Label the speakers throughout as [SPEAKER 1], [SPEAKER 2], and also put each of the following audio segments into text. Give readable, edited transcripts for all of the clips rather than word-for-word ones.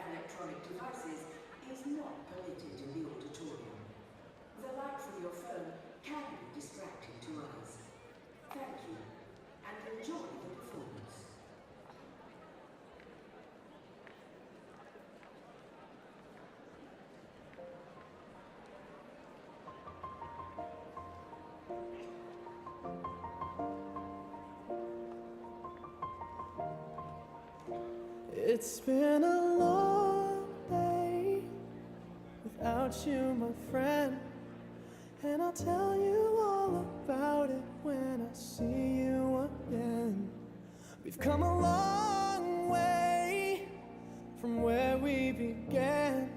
[SPEAKER 1] electronic devices is not permitted in the auditorium. The light from your phone can be distracting to others. Thank you, and enjoy the performance.
[SPEAKER 2] It's been a long day without you, my friend, and I'll tell you all about it when I see you again. We've come a long way from where we began.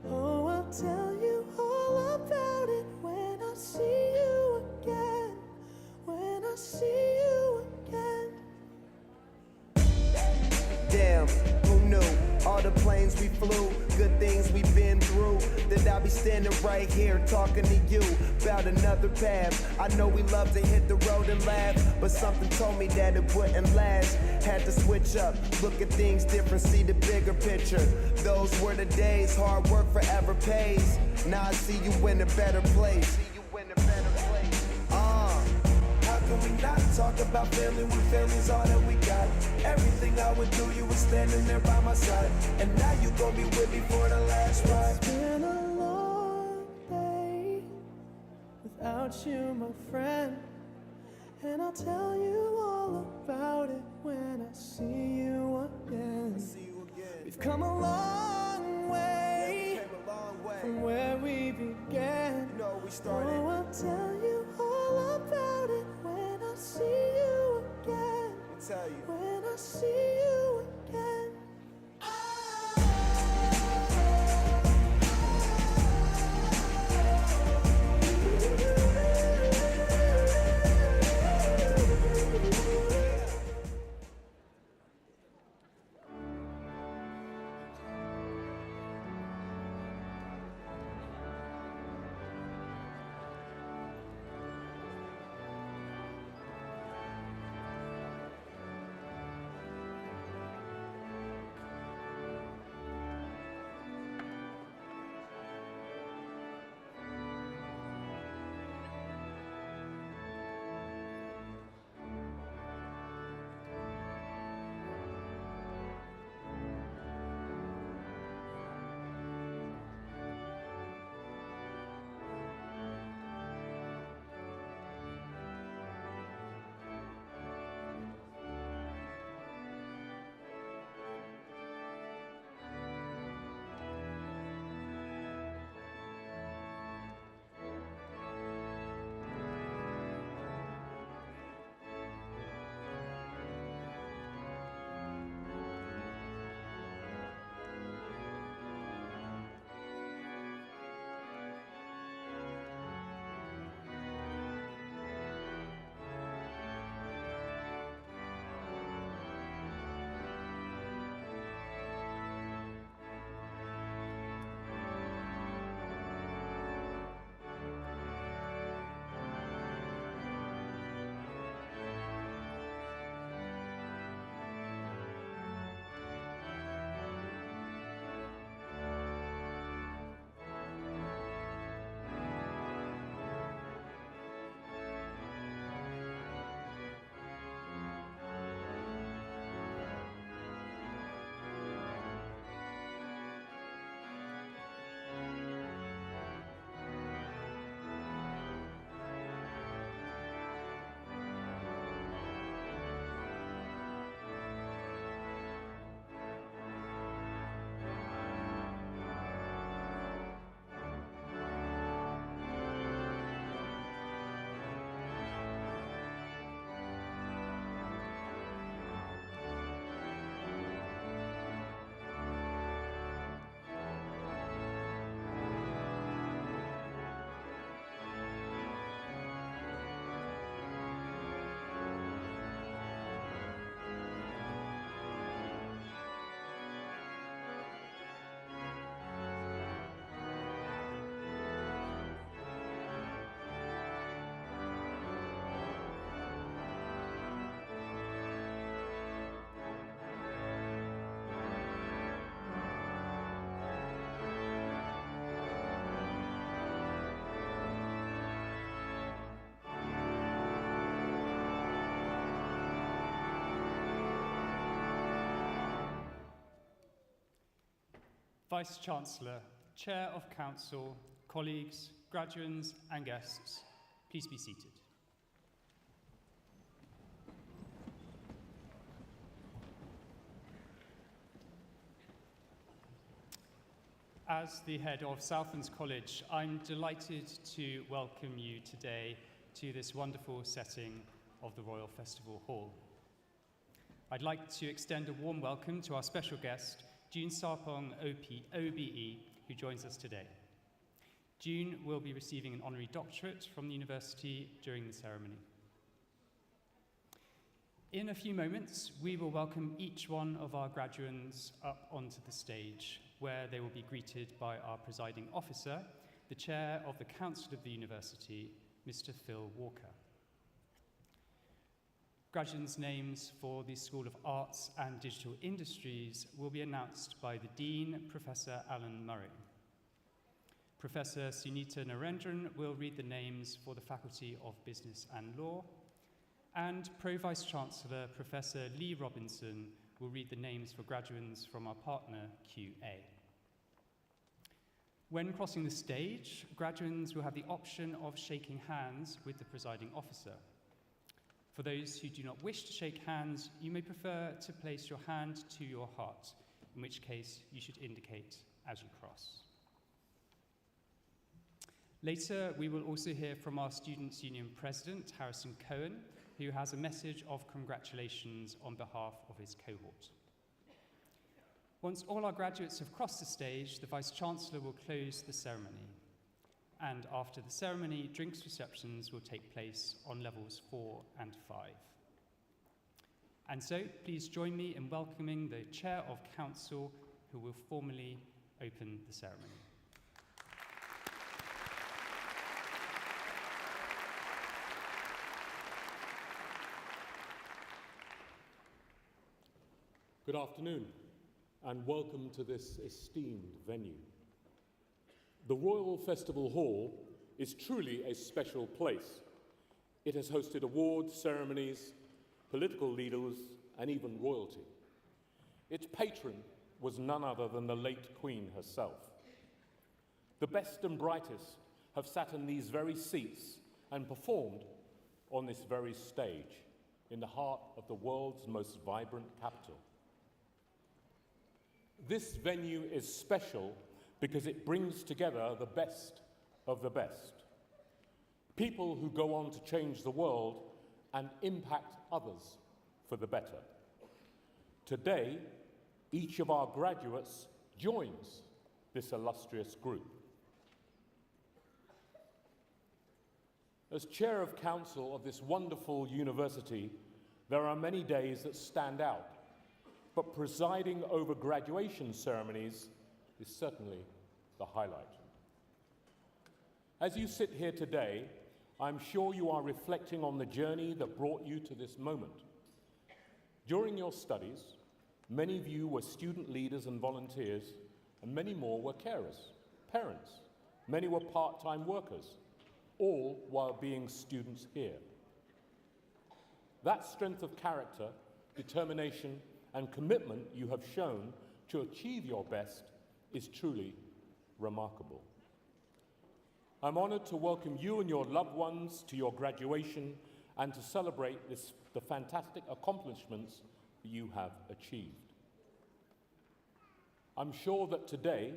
[SPEAKER 2] Oh, I'll tell you all about it when I see you again. When I see you again.
[SPEAKER 3] Damn, who knew? All the planes we flew, good things we've been through, that I'll be standing right here talking to you about another path. I know we love to hit the road and laugh, but something told me that it wouldn't last. Had to switch up, look at things different, see the bigger picture. Those were the days, hard work forever pays. Now I see you in a better place. How can we not talk about family when family's all that we got? Everything I would do, you were standing there by my side, and now you gon' be with me for the last ride.
[SPEAKER 2] It's been a long day without you, my friend, and I'll tell you all about it when I see you again. We've come a long way, from where we began.
[SPEAKER 3] You know we started.
[SPEAKER 2] Oh, I'll tell you all about it when I see you again. When I see you again.
[SPEAKER 4] Vice-Chancellor, Chair of Council, colleagues, graduands and guests, please be seated. As the head of Southlands College, I'm delighted to welcome you today to this wonderful setting of the Royal Festival Hall. I'd like to extend a warm welcome to our special guest, June Sarpong OBE, who joins us today. June will be receiving an honorary doctorate from the university during the ceremony. In a few moments, we will welcome each one of our graduands up onto the stage, where they will be greeted by our presiding officer, the Chair of the Council of the University, Mr. Phil Walker. Graduates' names for the School of Arts and Digital Industries will be announced by the Dean, Professor Alan Murray. Professor Sunita Narendran will read the names for the Faculty of Business and Law, and Pro-Vice Chancellor Professor Lee Robinson will read the names for graduands from our partner, QAHE. When crossing the stage, graduands will have the option of shaking hands with the presiding officer. For those who do not wish to shake hands, you may prefer to place your hand to your heart, in which case you should indicate as you cross. Later, we will also hear from our Students' Union President, Harrison Cohen, who has a message of congratulations on behalf of his cohort. Once all our graduates have crossed the stage, the Vice-Chancellor will close the ceremony. And after the ceremony, drinks receptions will take place on levels 4 and 5. And so, please join me in welcoming the Chair of Council, who will formally open the ceremony.
[SPEAKER 5] Good afternoon, and welcome to this esteemed venue. The Royal Festival Hall is truly a special place. It has hosted awards, ceremonies, political leaders, and even royalty. Its patron was none other than the late Queen herself. The best and brightest have sat in these very seats and performed on this very stage in the heart of the world's most vibrant capital. This venue is special because it brings together the best of the best. People who go on to change the world and impact others for the better. Today, each of our graduates joins this illustrious group. As Chair of Council of this wonderful university, there are many days that stand out, but presiding over graduation ceremonies is certainly the highlight. As you sit here today, I'm sure you are reflecting on the journey that brought you to this moment. During your studies, many of you were student leaders and volunteers, and many more were carers, parents. Many were part-time workers, all while being students here. That strength of character, determination, and commitment you have shown to achieve your best is truly remarkable. I'm honored to welcome you and your loved ones to your graduation and to celebrate the fantastic accomplishments that you have achieved. I'm sure that today,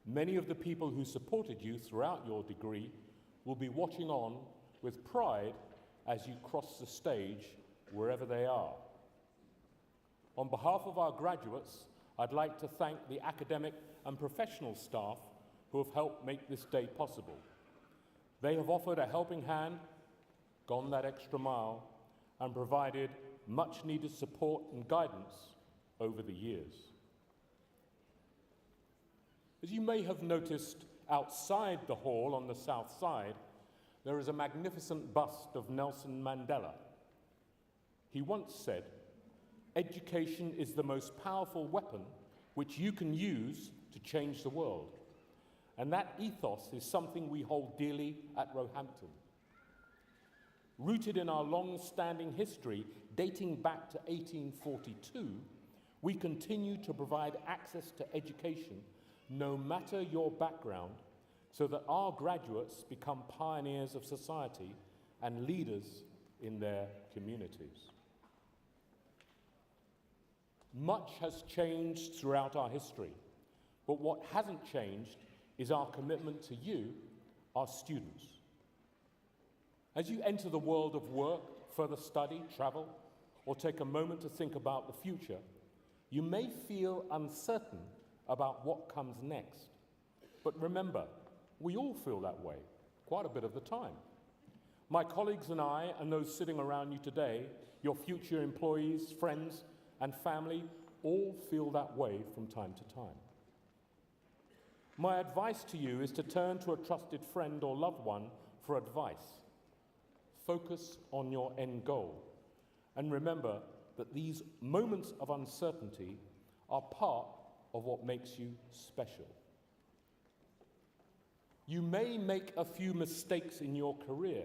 [SPEAKER 5] many of the people who supported you throughout your degree will be watching on with pride as you cross the stage wherever they are. On behalf of our graduates, I'd like to thank the academic and professional staff who have helped make this day possible. They have offered a helping hand, gone that extra mile, and provided much-needed support and guidance over the years. As you may have noticed, outside the hall on the south side, there is a magnificent bust of Nelson Mandela. He once said, "Education is the most powerful weapon which you can use to change the world." And that ethos is something we hold dearly at Roehampton. Rooted in our long-standing history dating back to 1842, we continue to provide access to education no matter your background, so that our graduates become pioneers of society and leaders in their communities. Much has changed throughout our history, but what hasn't changed is our commitment to you, our students. As you enter the world of work, further study, travel, or take a moment to think about the future, you may feel uncertain about what comes next. But remember, we all feel that way quite a bit of the time. My colleagues and I, and those sitting around you today, your future employees, friends, and family, all feel that way from time to time. My advice to you is to turn to a trusted friend or loved one for advice. Focus on your end goal, and remember that these moments of uncertainty are part of what makes you special. You may make a few mistakes in your career,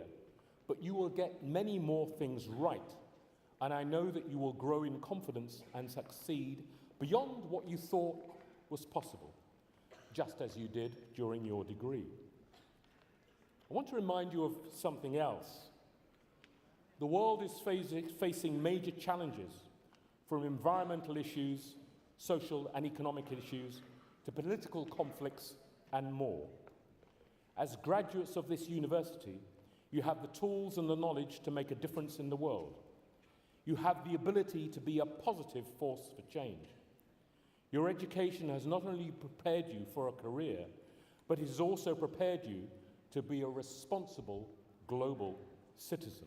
[SPEAKER 5] but you will get many more things right, and I know that you will grow in confidence and succeed beyond what you thought was possible, just as you did during your degree. I want to remind you of something else. The world is facing major challenges, from environmental issues, social and economic issues, to political conflicts and more. As graduates of this university, you have the tools and the knowledge to make a difference in the world. You have the ability to be a positive force for change. Your education has not only prepared you for a career, but it has also prepared you to be a responsible global citizen.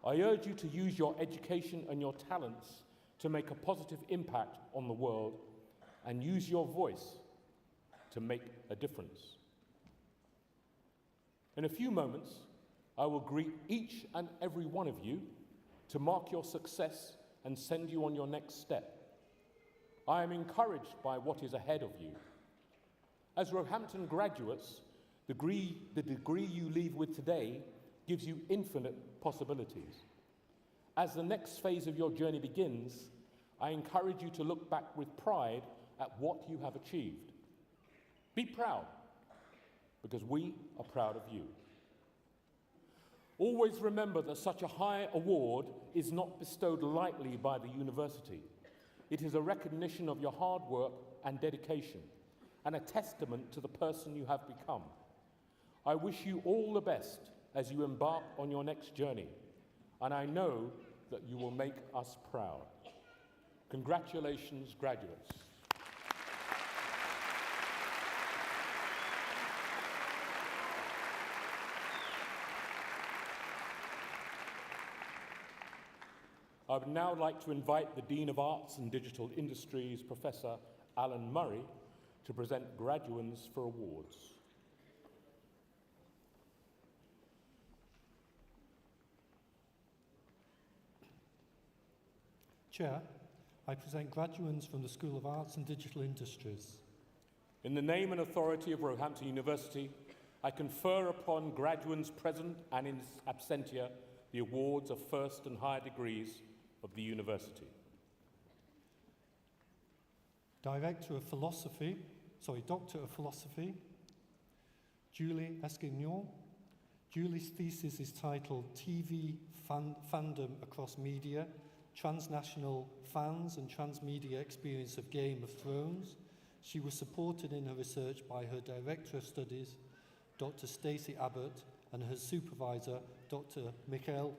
[SPEAKER 5] I urge you to use your education and your talents to make a positive impact on the world and use your voice to make a difference. In a few moments, I will greet each and every one of you to mark your success and send you on your next step. I am encouraged by what is ahead of you. As Roehampton graduates, the degree you leave with today gives you infinite possibilities. As the next phase of your journey begins, I encourage you to look back with pride at what you have achieved. Be proud, because we are proud of you. Always remember that such a high award is not bestowed lightly by the university. It is a recognition of your hard work and dedication, and a testament to the person you have become. I wish you all the best as you embark on your next journey, and I know that you will make us proud. Congratulations, graduates. I would now like to invite the Dean of Arts and Digital Industries, Professor Alan Murray, to present graduands for awards.
[SPEAKER 6] Chair, I present graduands from the School of Arts and Digital Industries.
[SPEAKER 5] In the name and authority of Roehampton University, I confer upon graduands present and in absentia the awards of first and higher degrees of the university.
[SPEAKER 6] Doctor of Philosophy, Julie Esquignon. Julie's thesis is titled TV Fandom Across Media, Transnational Fans and Transmedia Experience of Game of Thrones. She was supported in her research by her Director of Studies, Dr. Stacey Abbott, and her supervisor, Dr. Michael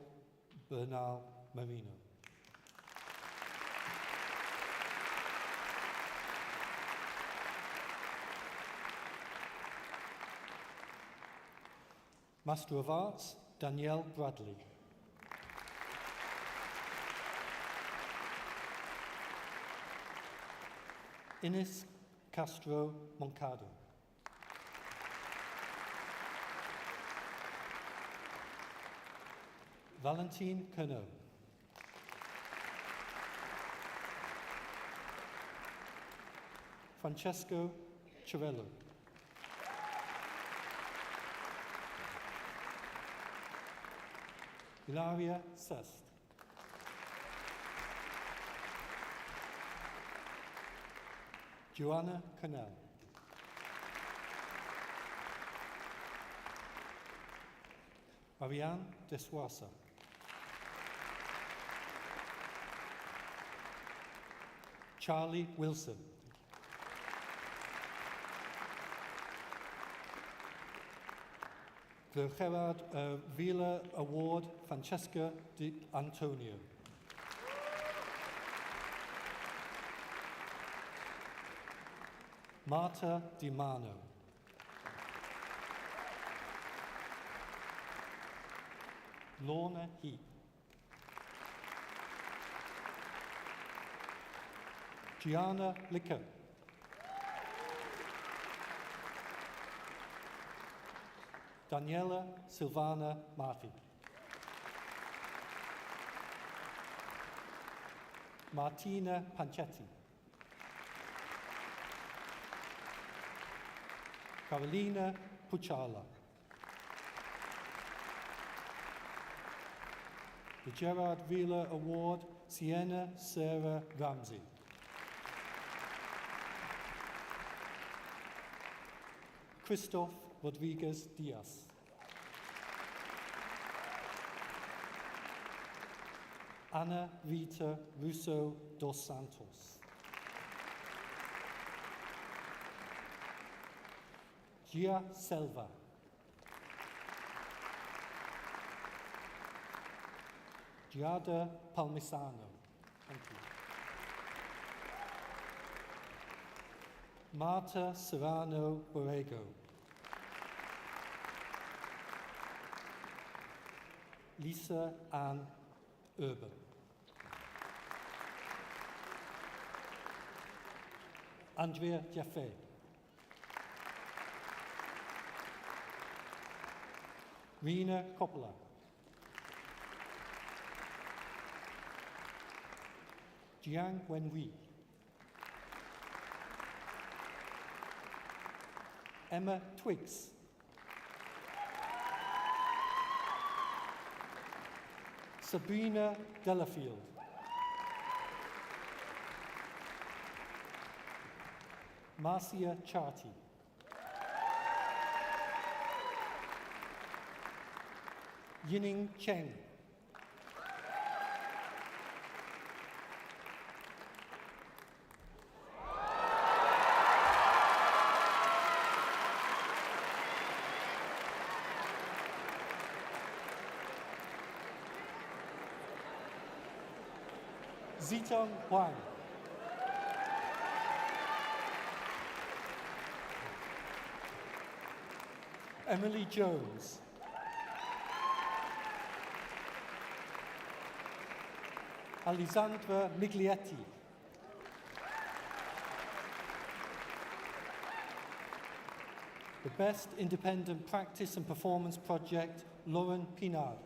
[SPEAKER 6] Bernal Marino. Master of Arts, Danielle Bradley. Ines Castro Moncada. Valentine Cano. Francesco Cirello. Ilaria Sest. Joanna Connell. Ariane Deswasa. Charlie Wilson. The Gerard Vila Award, Francesca Di Antonio. Marta Di Mano. Lorna Heap. Gianna Licker. Daniela Silvana Marti. Martina Pancetti. Carolina Pucciala. The Gerard Vila Award, Sienna Sarah Ramsey. Christoph Rodriguez Diaz. Ana Rita Russo dos Santos. Gia Selva. Giada Palmisano. Thank you. Marta Serrano Borrego. Lisa Ann Urban. Andrea Jaffe. Rina Coppola. Jiang Wenhui. Emma Twiggs. Sabrina Delafield. Marcia Charty. Yining Cheng. Zitong Huang. Emily Jones. Alessandra Miglietti. The Best Independent Practice and Performance Project, Lauren Pinard.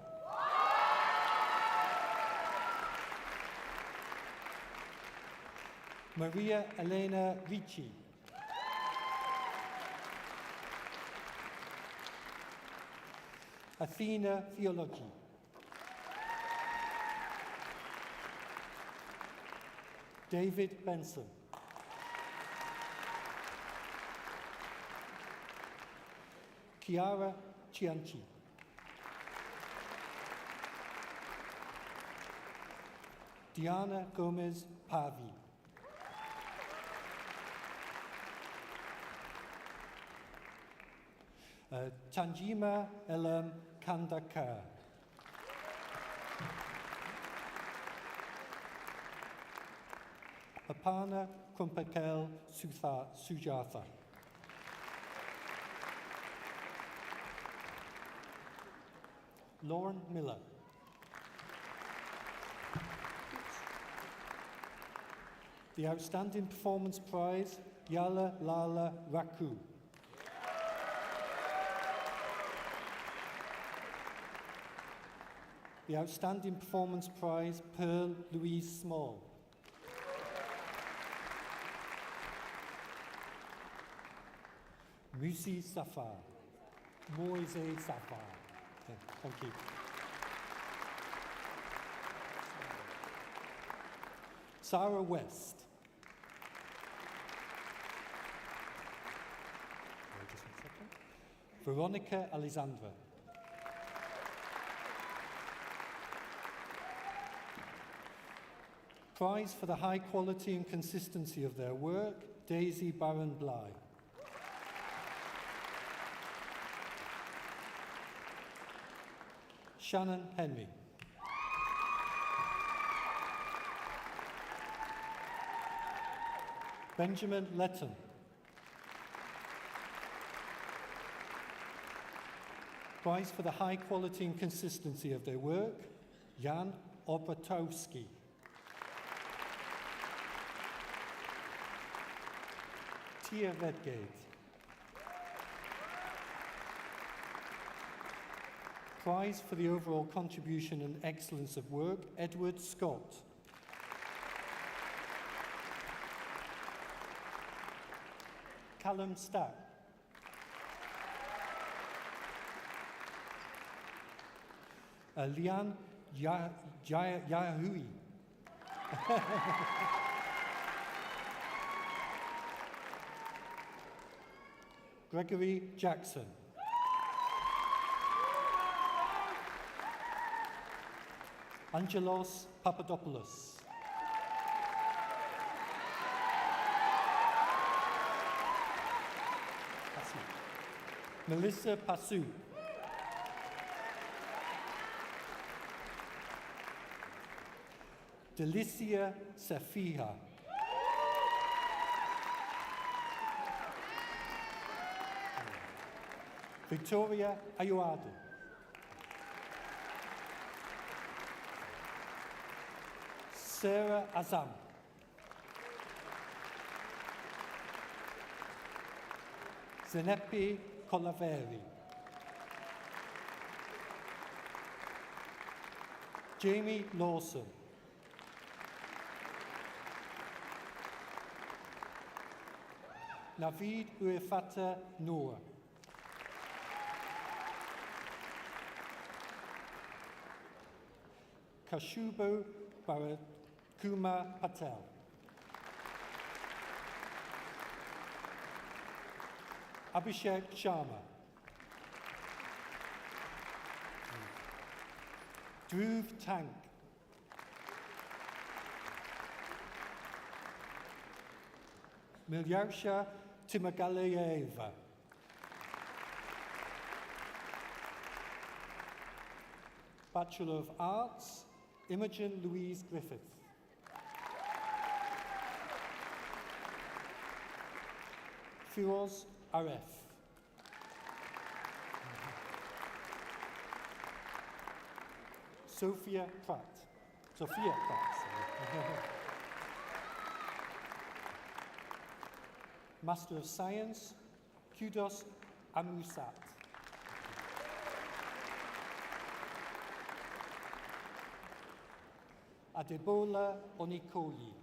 [SPEAKER 6] Maria Elena Ricci. Athena Theology. David Benson. Chiara Cianci. Diana Gomez Pavi. Tanjima Elam Kandakar. Apana Kumpakel Sujatha. Lauren Miller. The Outstanding Performance Prize, Yala Lala Raku. The Outstanding Performance Prize, Pearl Louise Small. Musi Safar. Moise Safar. Thank you. Sarah West. Veronica Alessandra. Prize for the high quality and consistency of their work, Daisy Barron-Bly. Shannon Henry. Benjamin Letton. Prize for the high quality and consistency of their work, Jan Obratowski. Tia Redgate. Prize for the overall contribution and excellence of work, Edward Scott. Callum Stack. Lian Yahui. Gregory Jackson. Angelos Papadopoulos. Melissa Passu. Delicia Safiha. Victoria Ayuadu. Sarah Azam. Zenepi Colaveri. Jamie Lawson. Navid Uefata Noor. Kashubo Barakumar Patel. Abhishek Sharma. Dhruv Tank. Milyausha Timagalayeva. Bachelor of Arts, Imogen Louise Griffith. Firoz Aref. Sophia Pratt. Sorry. Master of Science, Kudos Amusat. Adebola Onikoyi.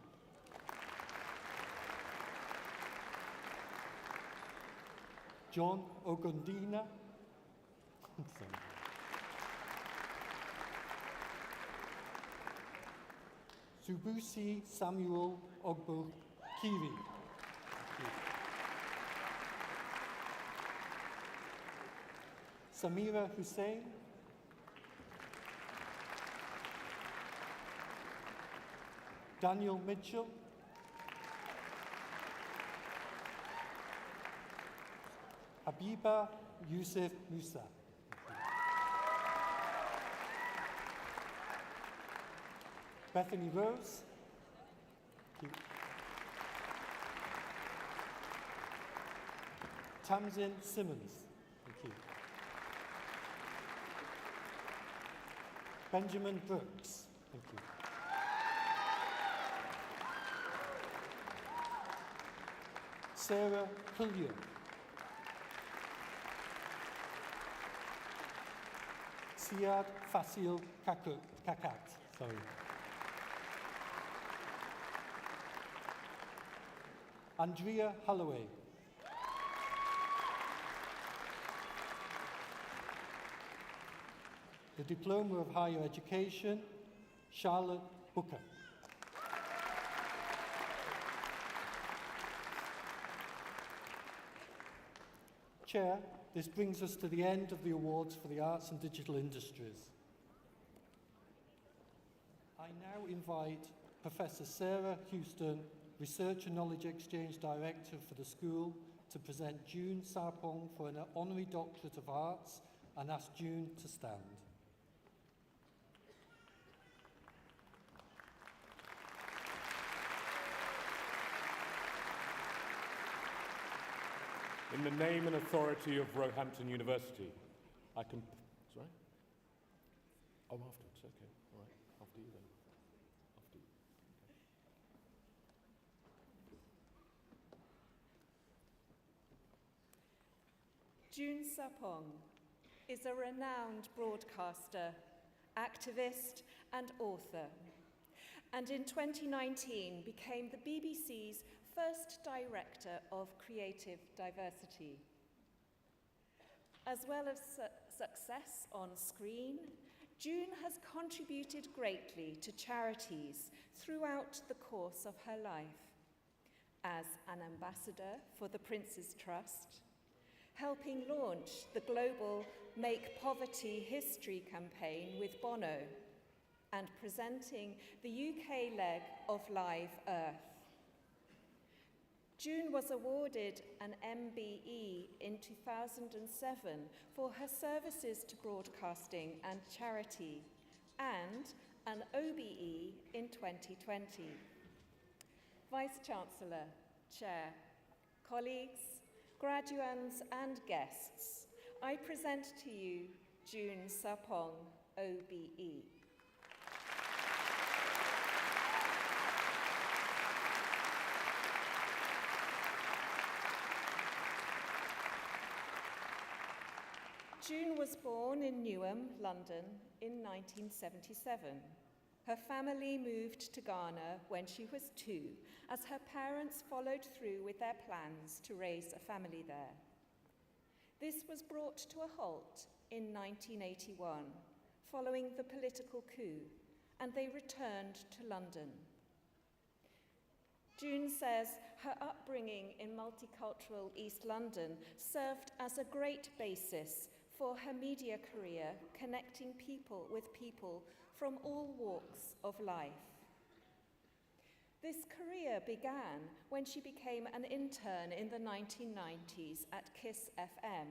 [SPEAKER 6] John Ogundina. Subusi Samuel Ogbo Kiri. Samira Hussein. Daniel Mitchell. Habiba Yusuf Musa. Bethany Rose. Tamsin Simmons. Thank you. Benjamin Brooks. Thank you. Sarah Pulliam. Siad Fasil Kakat. Sorry. Andrea Holloway. The Diploma of Higher Education, Charlotte Booker. Chair, This brings us to the end of the awards for the arts and digital industries. I now invite Professor Sarah Houston, Research and Knowledge Exchange Director for the school, to present June Sarpong for an Honorary Doctorate of Arts, and ask June to stand.
[SPEAKER 5] In the name and authority of Roehampton University, I can... Sorry? Oh, afterwards, okay. All right, after you then. After you.
[SPEAKER 7] June Sarpong is a renowned broadcaster, activist and author, and in 2019 became the BBC's first Director of Creative Diversity. As well as success on screen, June has contributed greatly to charities throughout the course of her life, as an ambassador for the Prince's Trust, helping launch the global Make Poverty History campaign with Bono, and presenting the UK leg of Live Earth. June was awarded an MBE in 2007 for her services to broadcasting and charity, and an OBE in 2020. Vice-Chancellor, Chair, colleagues, graduands and guests, I present to you June Sarpong, OBE. June was born in Newham, London, in 1977. Her family moved to Ghana when she was 2, as her parents followed through with their plans to raise a family there. This was brought to a halt in 1981, following the political coup, and they returned to London. June says her upbringing in multicultural East London served as a great basis for her media career, connecting people with people from all walks of life. This career began when she became an intern in the 1990s at KISS FM,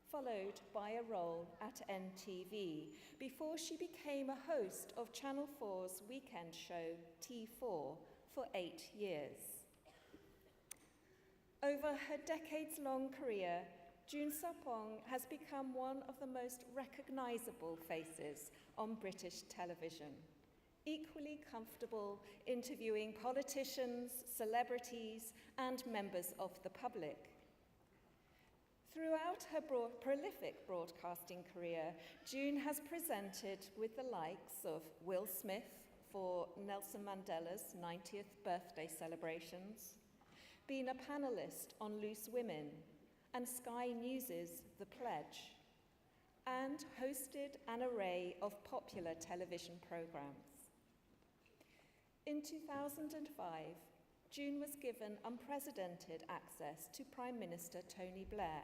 [SPEAKER 7] followed by a role at NTV, before she became a host of Channel 4's weekend show T4 for 8 years. Over her decades-long career, June Sarpong has become one of the most recognisable faces on British television, equally comfortable interviewing politicians, celebrities, and members of the public. Throughout her prolific broadcasting career, June has presented with the likes of Will Smith for Nelson Mandela's 90th birthday celebrations, been a panellist on Loose Women and Sky News's The Pledge, and hosted an array of popular television programmes. In 2005, June was given unprecedented access to Prime Minister Tony Blair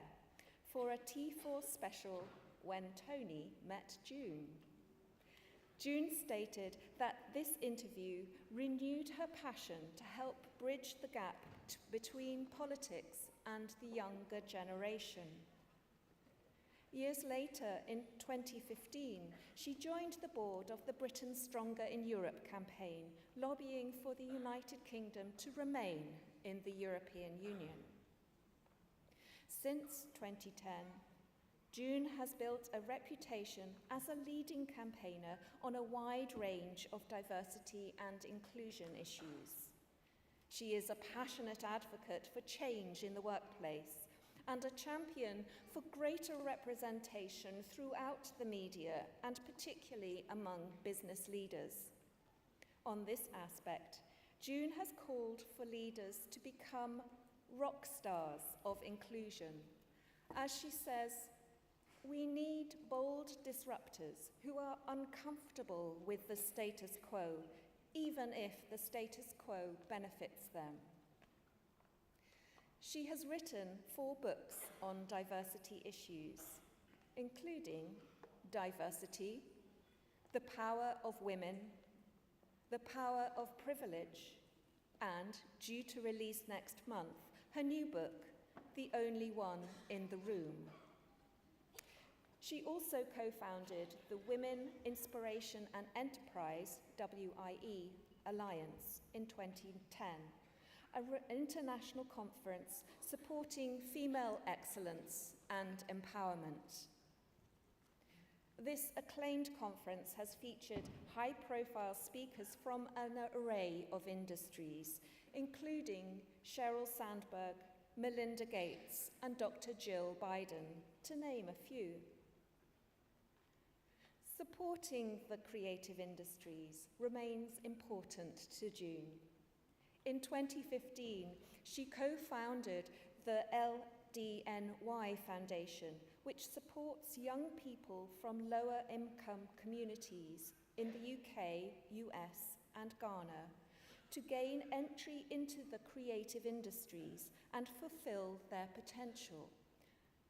[SPEAKER 7] for a T4 special, When Tony Met June. June stated that this interview renewed her passion to help bridge the gap between politics and the younger generation. Years later, in 2015, she joined the board of the Britain Stronger in Europe campaign, lobbying for the United Kingdom to remain in the European Union. Since 2010, June has built a reputation as a leading campaigner on a wide range of diversity and inclusion issues. She is a passionate advocate for change in the workplace and a champion for greater representation throughout the media, and particularly among business leaders. On this aspect, June has called for leaders to become rock stars of inclusion. As she says, we need bold disruptors who are uncomfortable with the status quo, even if the status quo benefits them. She has written 4 books on diversity issues, including Diversity, The Power of Women, The Power of Privilege, and, due to release next month, her new book, The Only One in the Room. She also co-founded the Women, Inspiration and Enterprise, WIE, Alliance in 2010, an international conference supporting female excellence and empowerment. This acclaimed conference has featured high-profile speakers from an array of industries, including Sheryl Sandberg, Melinda Gates, and Dr. Jill Biden, to name a few. Supporting the creative industries remains important to June. In 2015, she co-founded the LDNY Foundation, which supports young people from lower income communities in the UK, US, and Ghana to gain entry into the creative industries and fulfill their potential.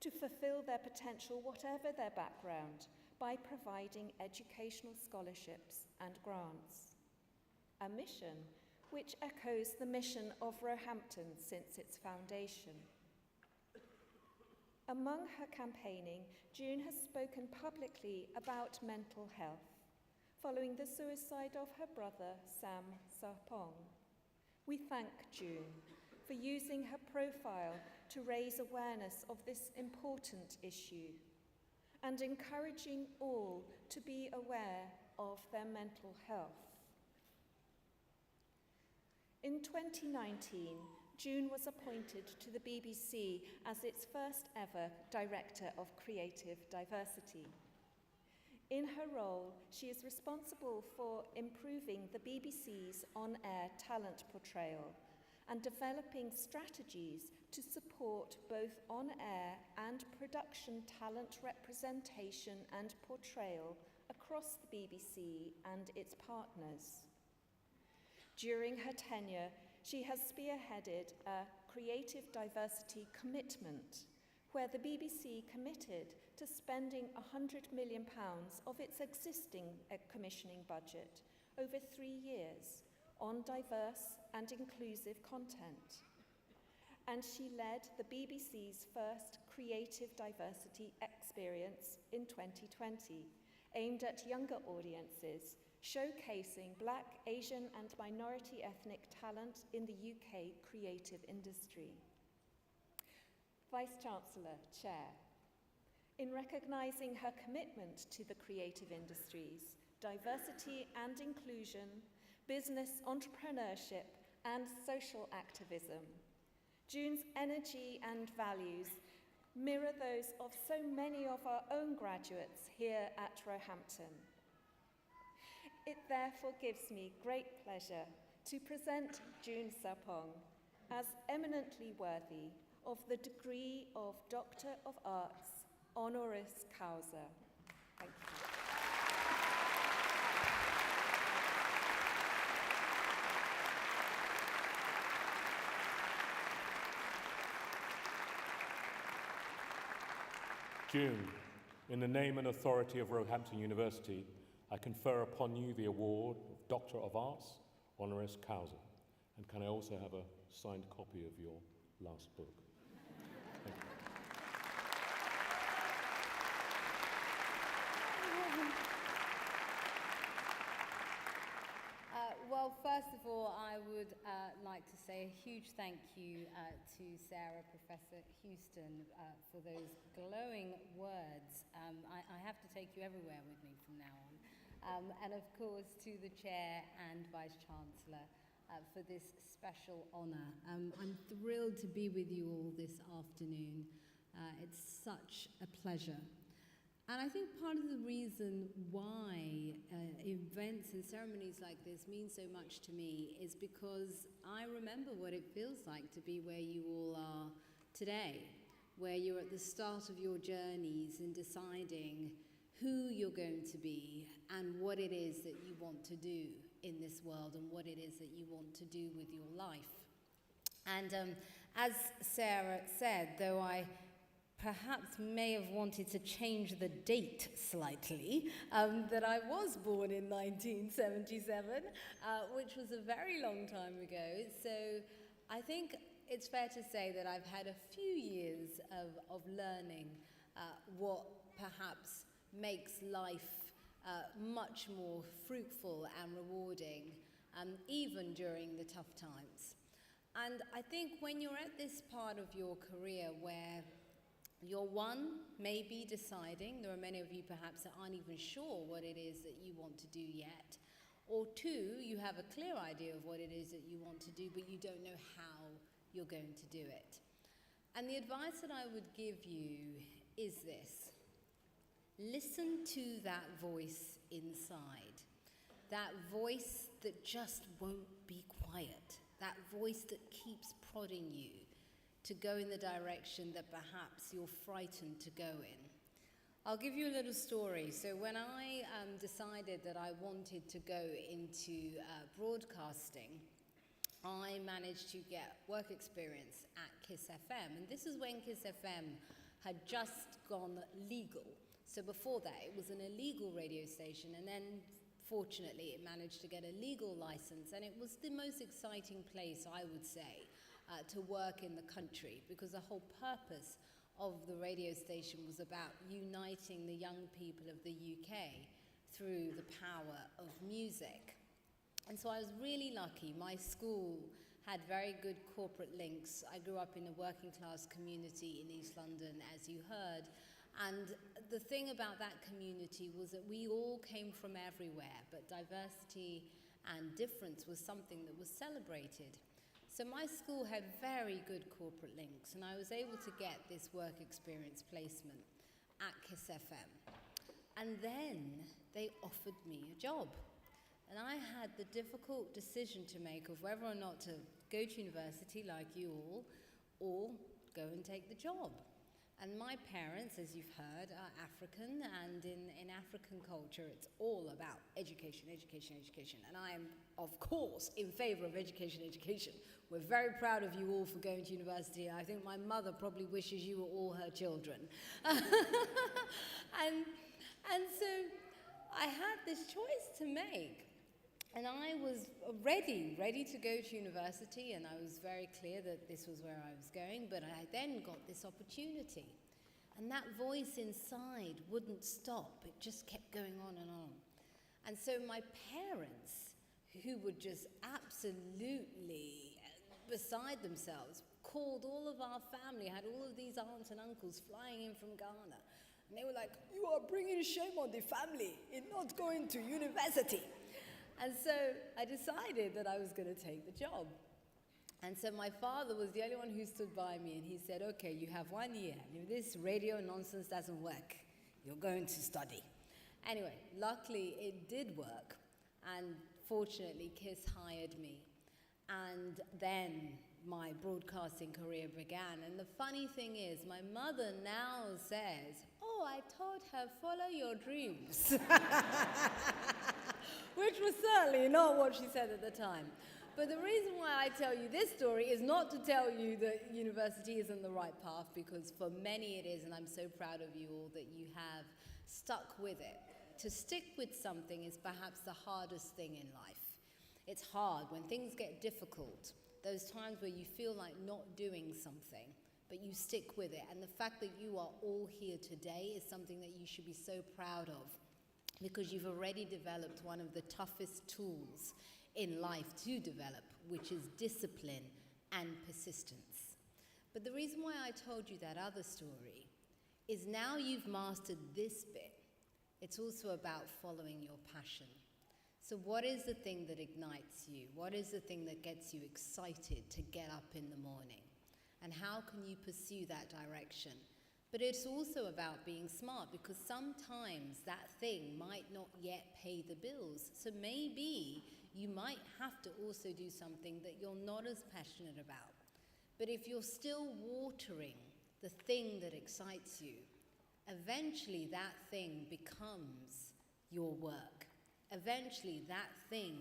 [SPEAKER 7] To fulfill their potential, whatever their background, by providing educational scholarships and grants. A mission which echoes the mission of Roehampton since its foundation. Among her campaigning, June has spoken publicly about mental health, following the suicide of her brother, Sam Sarpong. We thank June for using her profile to raise awareness of this important issue and encouraging all to be aware of their mental health. In 2019, June was appointed to the BBC as its first ever Director of Creative Diversity. In her role, she is responsible for improving the BBC's on-air talent portrayal and developing strategies to support both on-air and production talent representation and portrayal across the BBC and its partners. During her tenure, she has spearheaded a creative diversity commitment, where the BBC committed to spending £100 million of its existing commissioning budget over 3 years on diverse and inclusive content. And she led the BBC's first creative diversity experience in 2020, aimed at younger audiences, showcasing Black, Asian and minority ethnic talent in the UK creative industry. Vice-Chancellor, Chair, in recognising her commitment to the creative industries, diversity and inclusion, business entrepreneurship and social activism, June's energy and values mirror those of so many of our own graduates here at Roehampton. It therefore gives me great pleasure to present June Sarpong as eminently worthy of the degree of Doctor of Arts, honoris causa. Thank you.
[SPEAKER 5] June, in the name and authority of Roehampton University, I confer upon you the award of Doctor of Arts, honoris causa. And can I also have a signed copy of your last book? Thank you.
[SPEAKER 8] Well, first of all, I would like to say a huge thank you to Sarah, Professor Houston, for those glowing words. I have to take you everywhere with me from now on. And of course, to the Chair and Vice-Chancellor for this special honour. I'm thrilled to be with you all this afternoon. It's such a pleasure. And I think part of the reason why events and ceremonies like this mean so much to me is because I remember what it feels like to be where you all are today, where you're at the start of your journeys in deciding who you're going to be and what it is that you want to do in this world and what it is that you want to do with your life. And as Sarah said, though I perhaps may have wanted to change the date slightly, that I was born in 1977, which was a very long time ago. So I think it's fair to say that I've had a few years of learning what perhaps makes life much more fruitful and rewarding, even during the tough times. And I think when you're at this part of your career where you're maybe deciding, there are many of you perhaps that aren't even sure what it is that you want to do yet, or two, you have a clear idea of what it is that you want to do, but you don't know how you're going to do it. And the advice that I would give you is this: listen to that voice inside, that voice that just won't be quiet, that voice that keeps prodding you to go in the direction that perhaps you're frightened to go in. I'll give you a little story. So when I decided that I wanted to go into broadcasting, I managed to get work experience at KISS FM. And this is when KISS FM had just gone legal. So before that, it was an illegal radio station, and then fortunately it managed to get a legal license, and it was the most exciting place, I would say, to work in the country, because the whole purpose of the radio station was about uniting the young people of the UK through the power of music. And so I was really lucky. My school had very good corporate links. I grew up in a working class community in East London, as you heard. And the thing about that community was that we all came from everywhere, but diversity and difference was something that was celebrated. So my school had very good corporate links, and I was able to get this work experience placement at KISS FM. And then they offered me a job. And I had the difficult decision to make of whether or not to go to university like you all, or go and take the job. And my parents, as you've heard, are African, and in African culture, it's all about education, education, education. And I am, of course, in favor of education, education. We're very proud of you all for going to university. I think my mother probably wishes you were all her children. and so I had this choice to make. And I was ready to go to university, and I was very clear that this was where I was going, but I then got this opportunity. And that voice inside wouldn't stop. It just kept going on and on. And so my parents, who were just absolutely beside themselves, called all of our family, had all of these aunts and uncles flying in from Ghana. And they were like, "You are bringing shame on the family in not going to university." And so I decided that I was going to take the job. And so my father was the only one who stood by me, and he said, "Okay, you have 1 year. If this radio nonsense doesn't work, you're going to study." Anyway, luckily it did work, and fortunately KISS hired me. And then my broadcasting career began. And the funny thing is, my mother now says, "Oh, I told her, follow your dreams." Which was certainly not what she said at the time. But the reason why I tell you this story is not to tell you that university isn't the right path, because for many it is, and I'm so proud of you all that you have stuck with it. To stick with something is perhaps the hardest thing in life. It's hard when things get difficult, those times where you feel like not doing something, but you stick with it. And the fact that you are all here today is something that you should be so proud of, because you've already developed one of the toughest tools in life to develop, which is discipline and persistence. But the reason why I told you that other story is now you've mastered this bit, it's also about following your passion. So what is the thing that ignites you? What is the thing that gets you excited to get up in the morning? And how can you pursue that direction? But it's also about being smart, because sometimes that thing might not yet pay the bills. So maybe you might have to also do something that you're not as passionate about. But if you're still watering the thing that excites you, eventually that thing becomes your work. Eventually that thing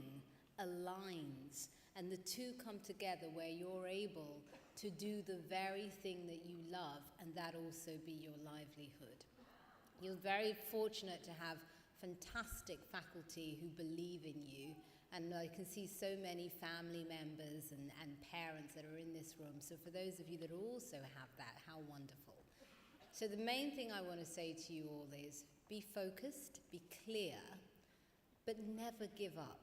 [SPEAKER 8] aligns And the two come together where you're able to do the very thing that you love, and that also be your livelihood. You're very fortunate to have fantastic faculty who believe in you, and I can see so many family members and parents that are in this room. So for those of you that also have that, how wonderful. So the main thing I want to say to you all is be focused, be clear, but never give up.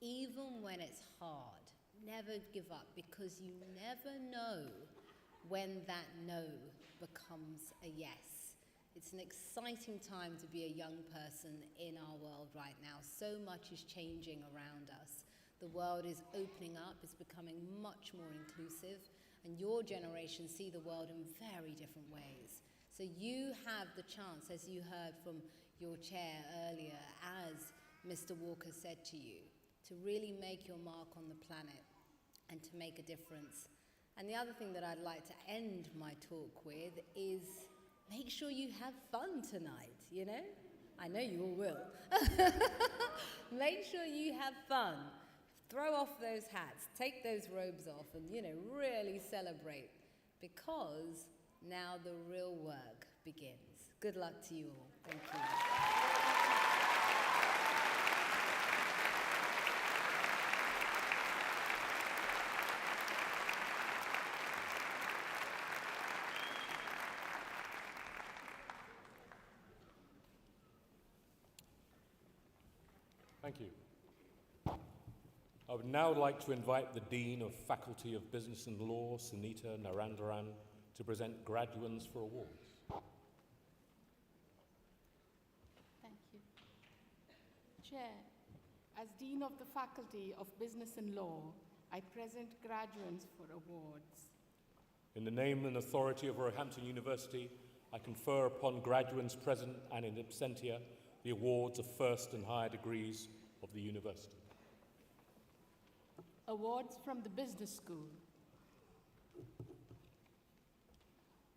[SPEAKER 8] Even when it's hard, never give up, because you never know when that no becomes a yes. It's an exciting time to be a young person in our world right now. So much is changing around us. The world is opening up, it's becoming much more inclusive, and your generation see the world in very different ways. So you have the chance, as you heard from your chair earlier, as Mr. Walker said to you, to really make your mark on the planet and to make a difference. And the other thing that I'd like to end my talk with is make sure you have fun tonight, you know? I know you all will. Make sure you have fun. Throw off those hats, take those robes off, and, you know, really celebrate, because now the real work begins. Good luck to you all. Thank you.
[SPEAKER 5] Thank you. I would now like to invite the Dean of Faculty of Business and Law, Sunita Narandaran, to present graduands for awards.
[SPEAKER 9] Thank you. Chair, as Dean of the Faculty of Business and Law, I present graduands for awards.
[SPEAKER 5] In the name and authority of Roehampton University, I confer upon graduands present and in absentia the awards of first and higher degrees of the university.
[SPEAKER 9] Awards from the Business School.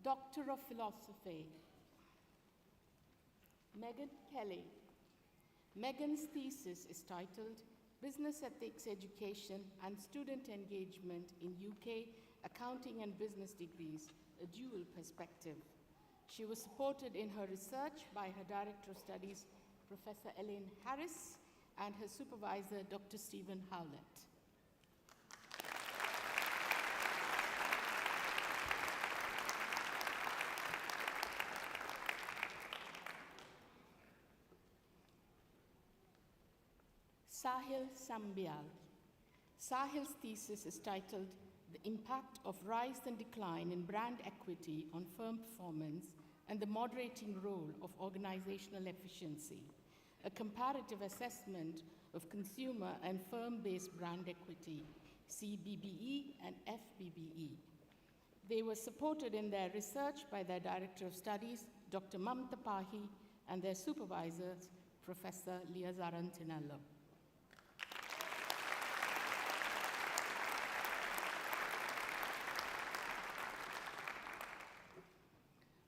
[SPEAKER 9] Doctor of Philosophy, Megan Kelly. Megan's thesis is titled Business Ethics Education and Student Engagement in UK Accounting and Business Degrees, a Dual Perspective. She was supported in her research by her Director of Studies, Professor Elaine Harris, and her supervisor, Dr. Stephen Howlett. Sahil Sambial. Sahil's thesis is titled The Impact of Rise and Decline in Brand Equity on Firm Performance and the Moderating Role of Organizational Efficiency, a comparative assessment of consumer and firm-based brand equity, CBBE and FBBE. They were supported in their research by their Director of Studies, Dr. Mamta Pahi, and their supervisors, Professor Liazaran Tinello.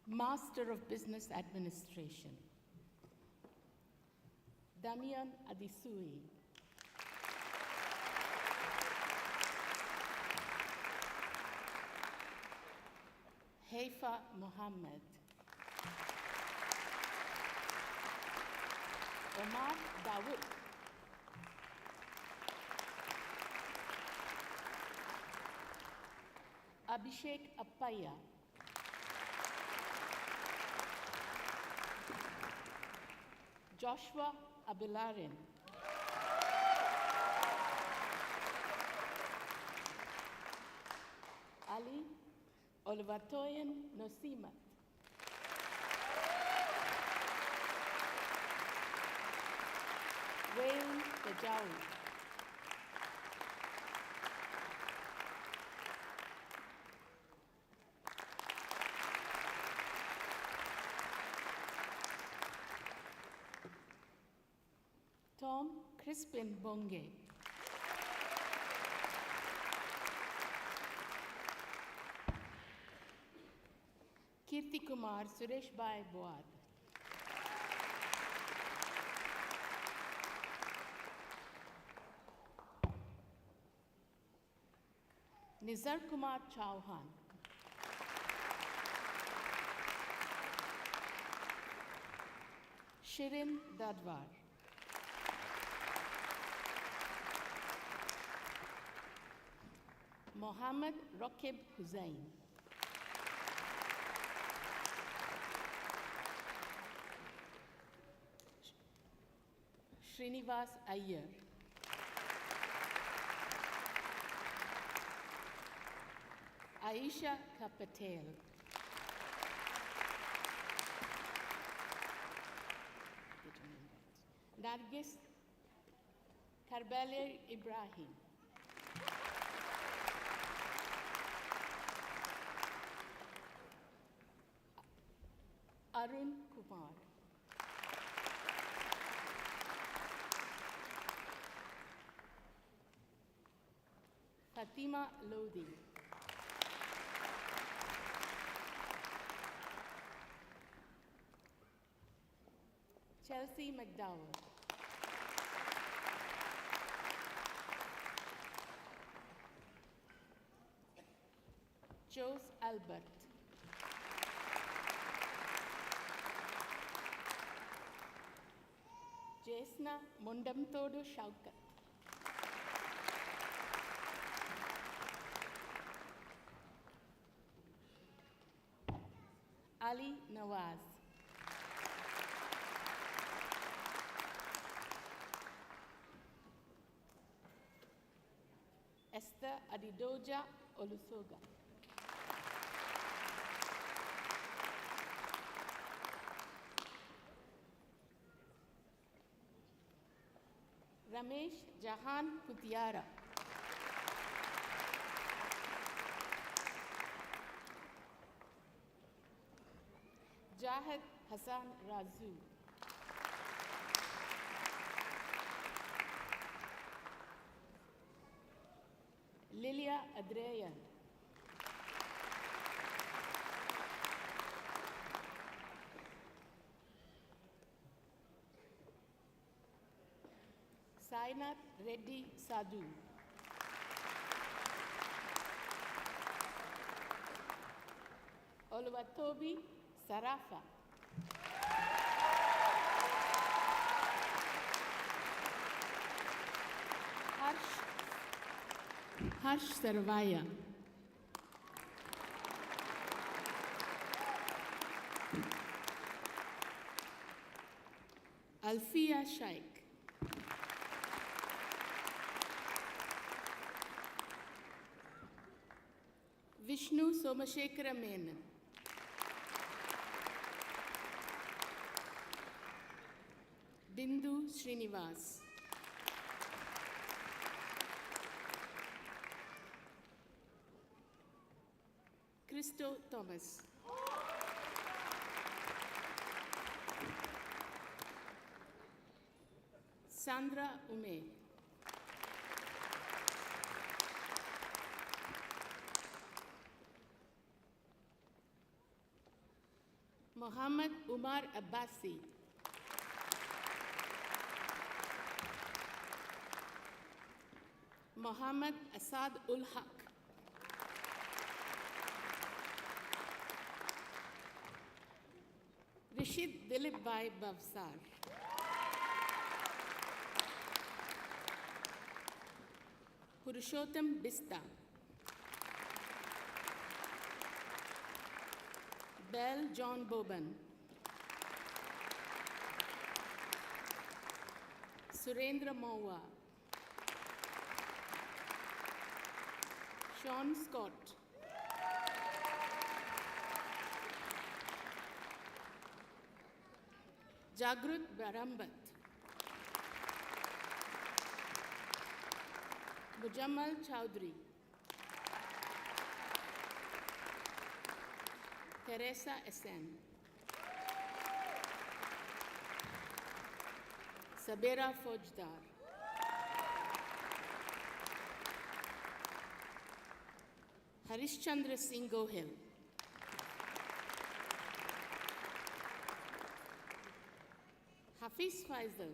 [SPEAKER 9] Master of Business Administration, Damian Adisui. Haifa Mohammed. Omar Dawood. Abhishek Appaya. Joshua Abilarin. Ali Olivatoyan Nosimat. Wayne Tejawi. Tom Crispin Bonge. Kirti Kumar Suresh Bhai Boad. Nizar Kumar Chauhan. Shirin Dadwar. Mohammad Rakib Hussain. Srinivas Iyer. Aisha Kapatel. Nargis Karbale Ibrahim. Arun Kumar. Fatima Lodi. Chelsea McDowell. Jose Albert. Jesna Mundamtodu Shaukat. Ali Nawaz. Esther Adidoja Olusoga. Ramesh Jahan Putiara. Jahid Hassan Razu. Lilia Adreyan. Sainath Reddy Sadhu. Oluwatobi Sarafa. Harsh Sarvaya. Alfia Shaikh. Vishnu Somashekara Menon. Bindu Srinivas. Christo Thomas. Sandra Ume. Muhammad Umar Abbasi. Muhammad Asad ul Haq. Rishid Dilip Bhai Bavsar. Purushottam Bista. Bell John Boban. Surendra Mowa. Sean Scott. Jagrut Barambat. Mujammal Chowdhury. Teresa Esen. Sabera Fojdar. Harishchandra Singh Gohil. Hafiz Faisal.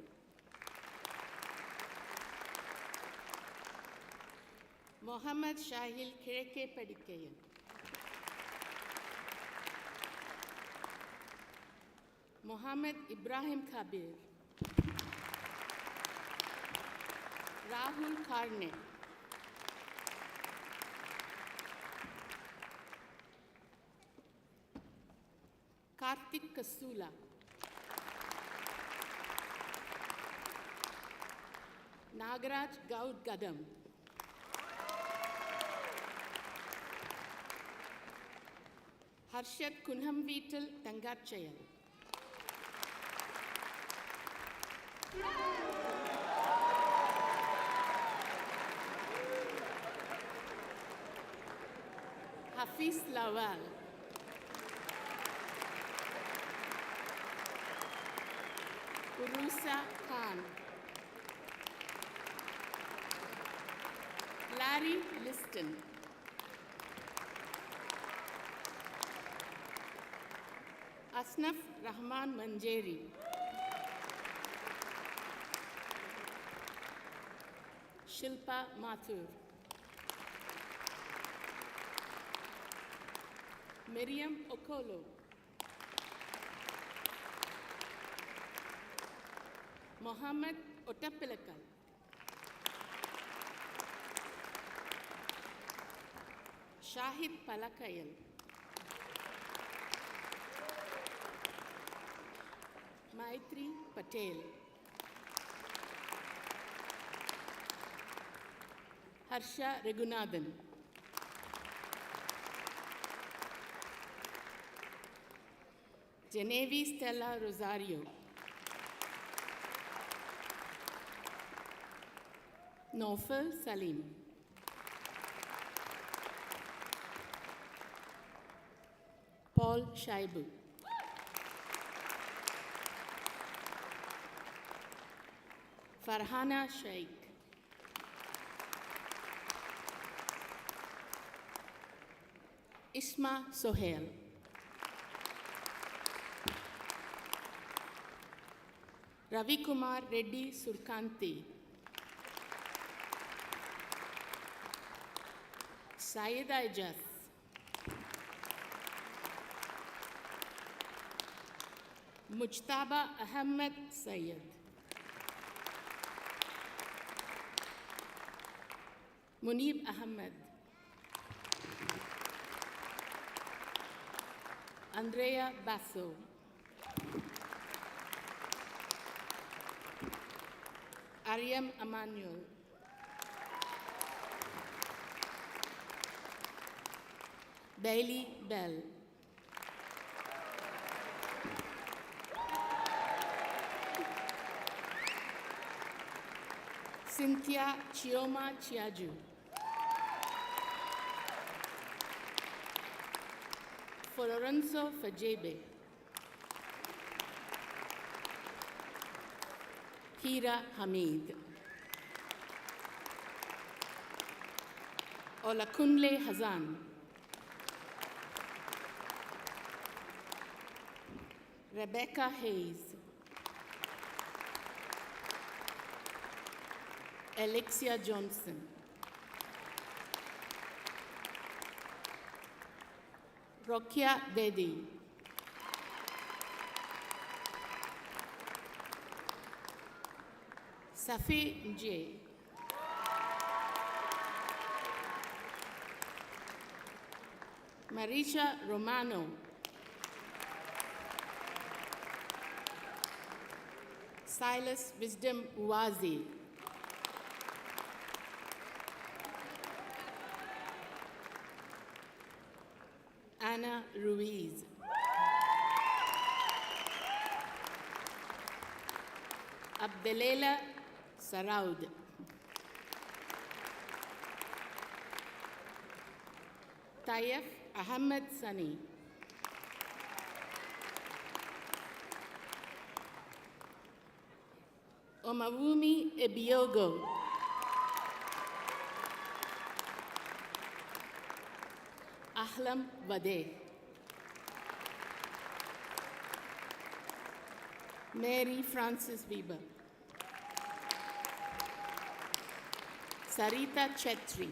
[SPEAKER 9] Mohammad Shahil Kireke Padikayan. Mohammed Ibrahim Kabir. Rahul Karne. Karthik Kasula. Nagaraj Gaud Gadam. Harshad Kunhamvital Tangarchayal. Hafiz Lawal. Urusa Khan. Larry Liston. Asnaf Rahman Manjeri. Shilpa Mathur. Miriam Okolo. Mohammed Ottapilakal. Shahid Palakayal. Maitri Patel. Harsha Raghunathan. Genevieve Stella Rosario. Naufal Salim. Paul Shaibu. Farhana Sheikh. Isma Sohail. Ravi Kumar Reddy Surkanti. Saida Ijaz. Mujtaba Ahmed Sayed. Munib Ahmed. Andrea Basso. Ariam Emmanuel. Bailey Bell. Cynthia Chioma Chiaju. Lorenzo Fajebe. Hira Hamid. Olakunle Hazan. Rebecca Hayes. Alexia Johnson. Rokia Dedi. Safi J. Marisha Romano. Silas Wisdom Uwazi. Anna Ruiz. Abdelela Saraud. Tayyef Ahmed Sani. Omawumi Ebiogo. Ahlam Vadeh. Mary Frances Weber. Sarita Chetri.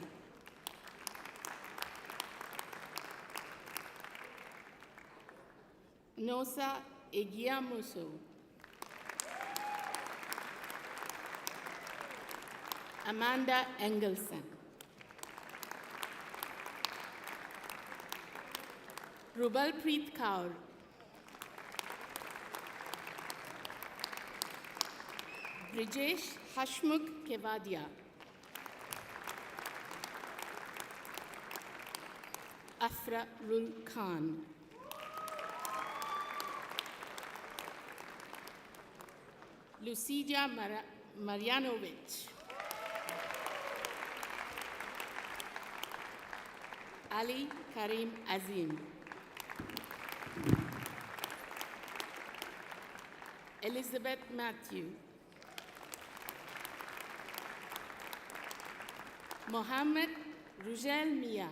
[SPEAKER 9] Nosa Egiamuso. Amanda Engelson. Rubalpreet Kaur. Brijesh Hashmukh Kevadia. Afrarul Khan. Lucia Marjanovic. Ali Karim Azim. Elizabeth Matthew. Mohammed Rujel Mia.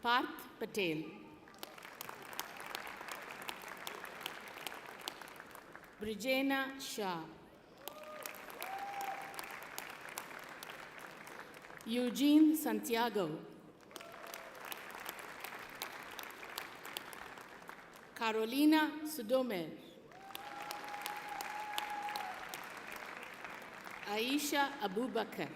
[SPEAKER 9] Parth Patel. Brijena Shah. Eugene Santiago. Carolina Sudomer. Aisha Abubakar.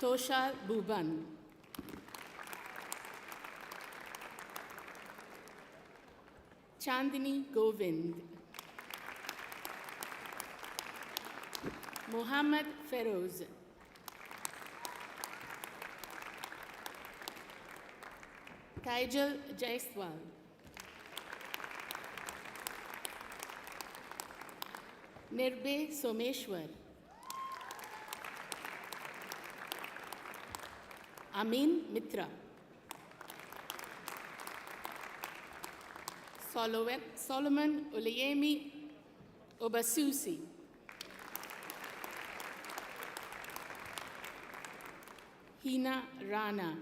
[SPEAKER 9] Toshal Buban. Chandini Govind. Mohammad Feroz. Taijal Jaiswal. Nirbe Someshwar. Amin Mitra. Solomon Oluyemi Obasusi. Hina Rana.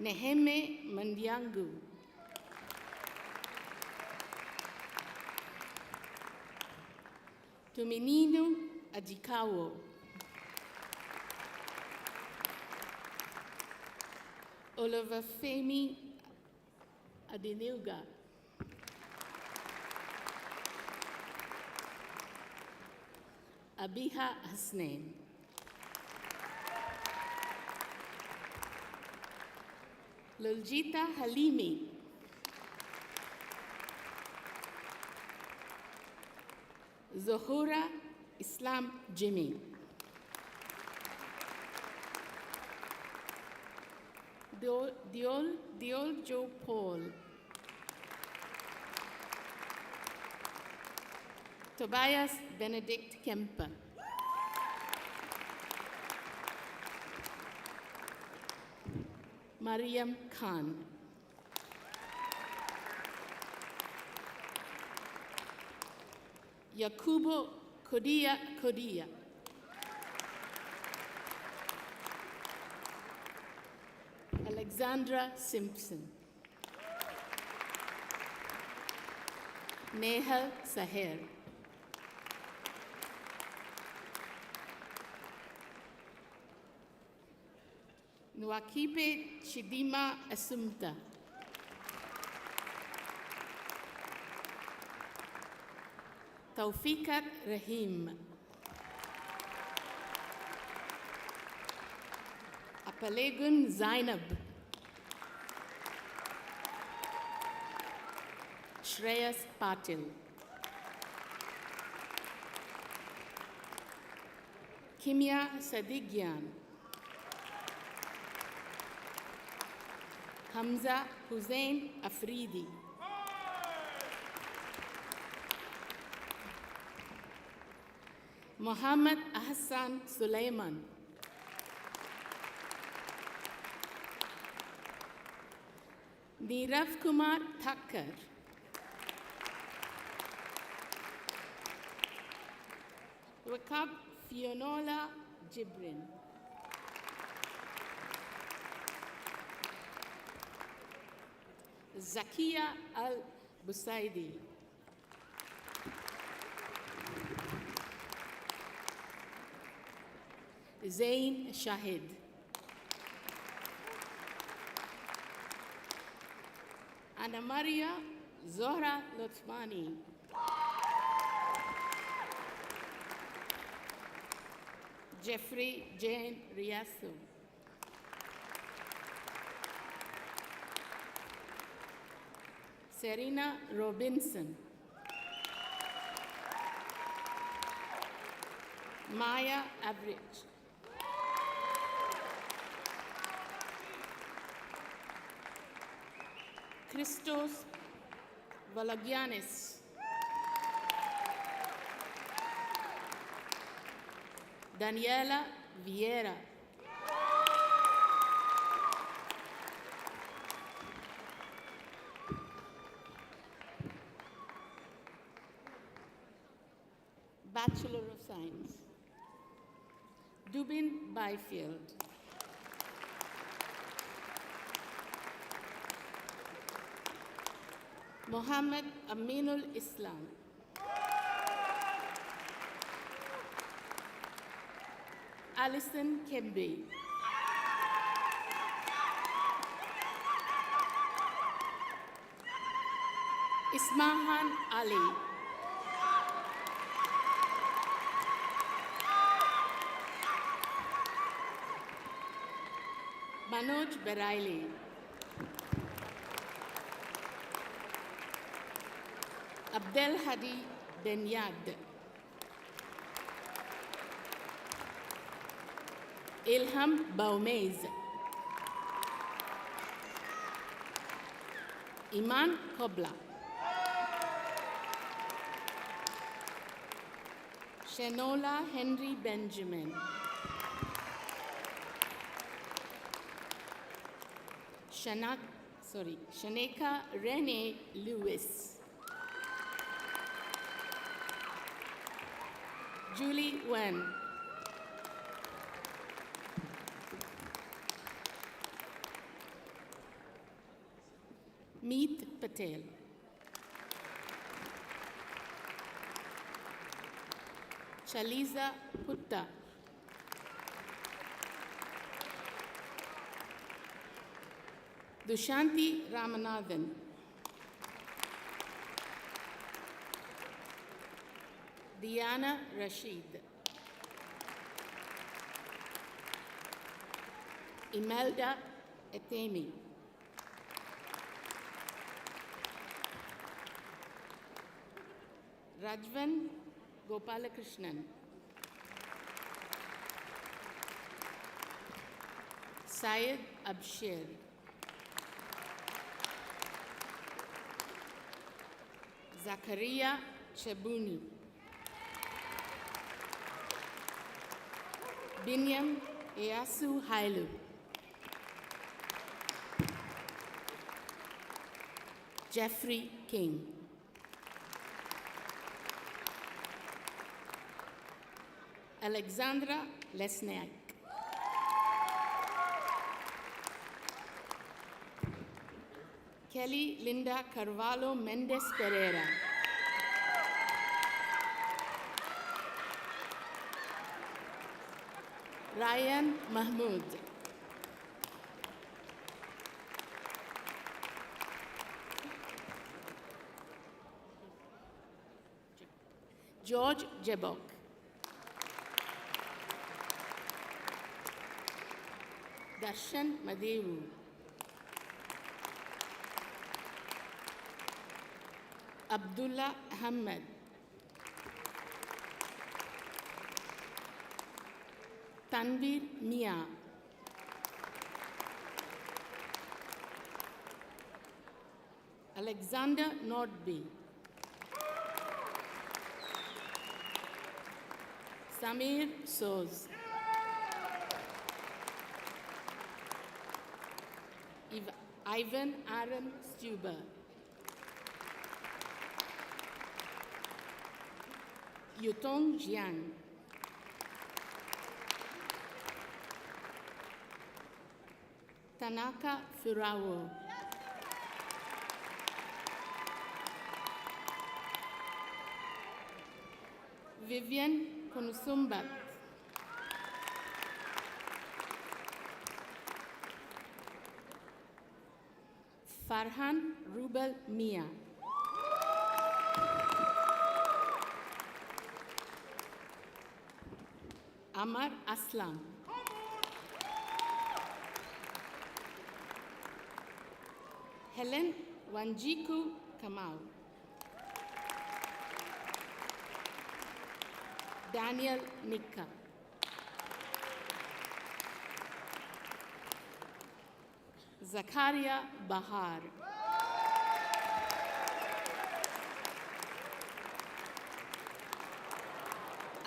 [SPEAKER 9] Neheme Mandyangu. Tumininu Ajikawo. Oliver Femi Adenuga. Abiha Hasnain. Luljita Halimi. Zohura Islam Jimmy. Diol Joe Paul. Tobias Benedict Kemper. Mariam Khan. Yakubo Kodia. Alexandra Simpson. Nehal Saher. Nwakipe Chidima Asumta. Taufikat Rahim. Apalegun Zainab. Shreyas Patil. Kimia Sadigyan. Hamza Hussein Afridi. Mohammad Ahsan Suleiman. Nirav Kumar Thakkar. Wakab Fionola Jibrin. Zakia Al-Busaidi. Zain Shahid. Ana Maria Zohra Lotfani. Jeffrey Jane Riasu. Serena Robinson. Maya Average. Christos Valagianis. Daniela Vieira. Bachelor of Science. Dubin Byfield. Mohammed Aminul Islam. Alison Kembe. Ismahan Ali. Manoj Beraili. Abdel Hadi Benyad. Ilham Baumez. Iman Kobla. Shenola Henry Benjamin. Shaneka Renee Lewis. Julie Wen. Meet Patel. Chaliza Putta. Dushanti Ramanathan. Diana Rashid. Imelda Etemi. Rajvan Gopalakrishnan. Syed Abshir. Zakaria Chebuni. Binyam Eyasu Hailu. Jeffrey King. Alexandra Lesniak. Kelly Linda Carvalho Mendes Pereira. Ryan Mahmood. George Jebok. Darshan Madevu. Abdullah Ahmed. Tanvir Mia. Alexander Nordby. Samir Soz. Ivan Aaron Stuber. Yutong Jiang. Tanaka Furawo. Vivian Konusumbat. Farhan Rubel Mia. Amar Aslam. Helen Wanjiku Kamau. Daniel Nika. Zakaria Bahar.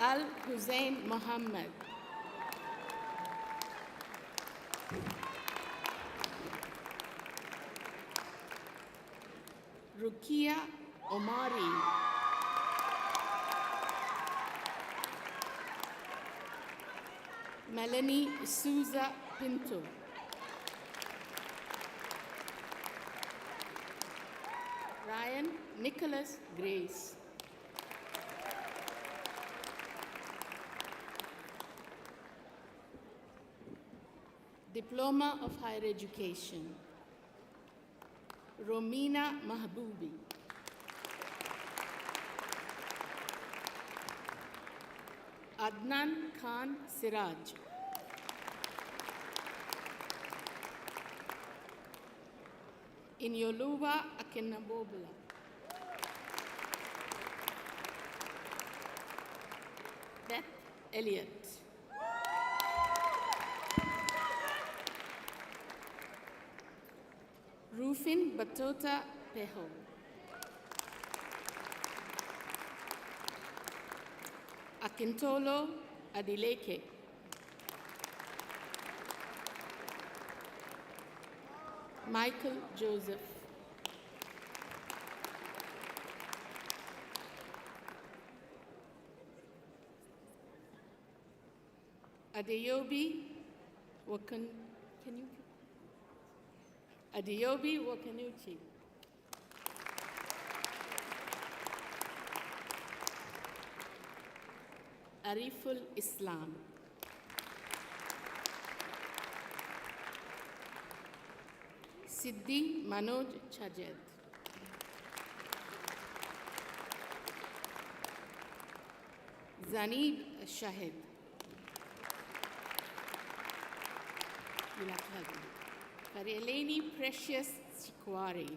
[SPEAKER 9] Al Hussein Mohammed. Rukia Omari. Melanie Souza Pinto. Ryan Nicholas Grace. Diploma of Higher Education. Romina Mahboubi. Adnan Khan Siraj. Inyoluwa Akinabobula. Beth Elliott. Rufin Batota Peho. Akintolo Adileke. Michael Joseph. Adeyobi Adeyobi Wakanuchi. Ariful Islam. Siddhi Manoj Chajed. Zanib Shahid. You'll have to help me. Kareleni Precious Sikwari.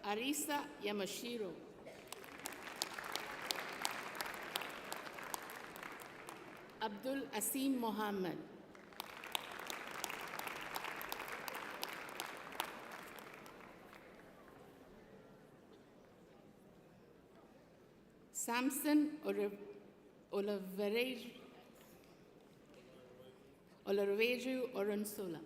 [SPEAKER 9] Arisa Yamashiro. Abdul Asim Mohammed. Samson Olaveju Oronsola.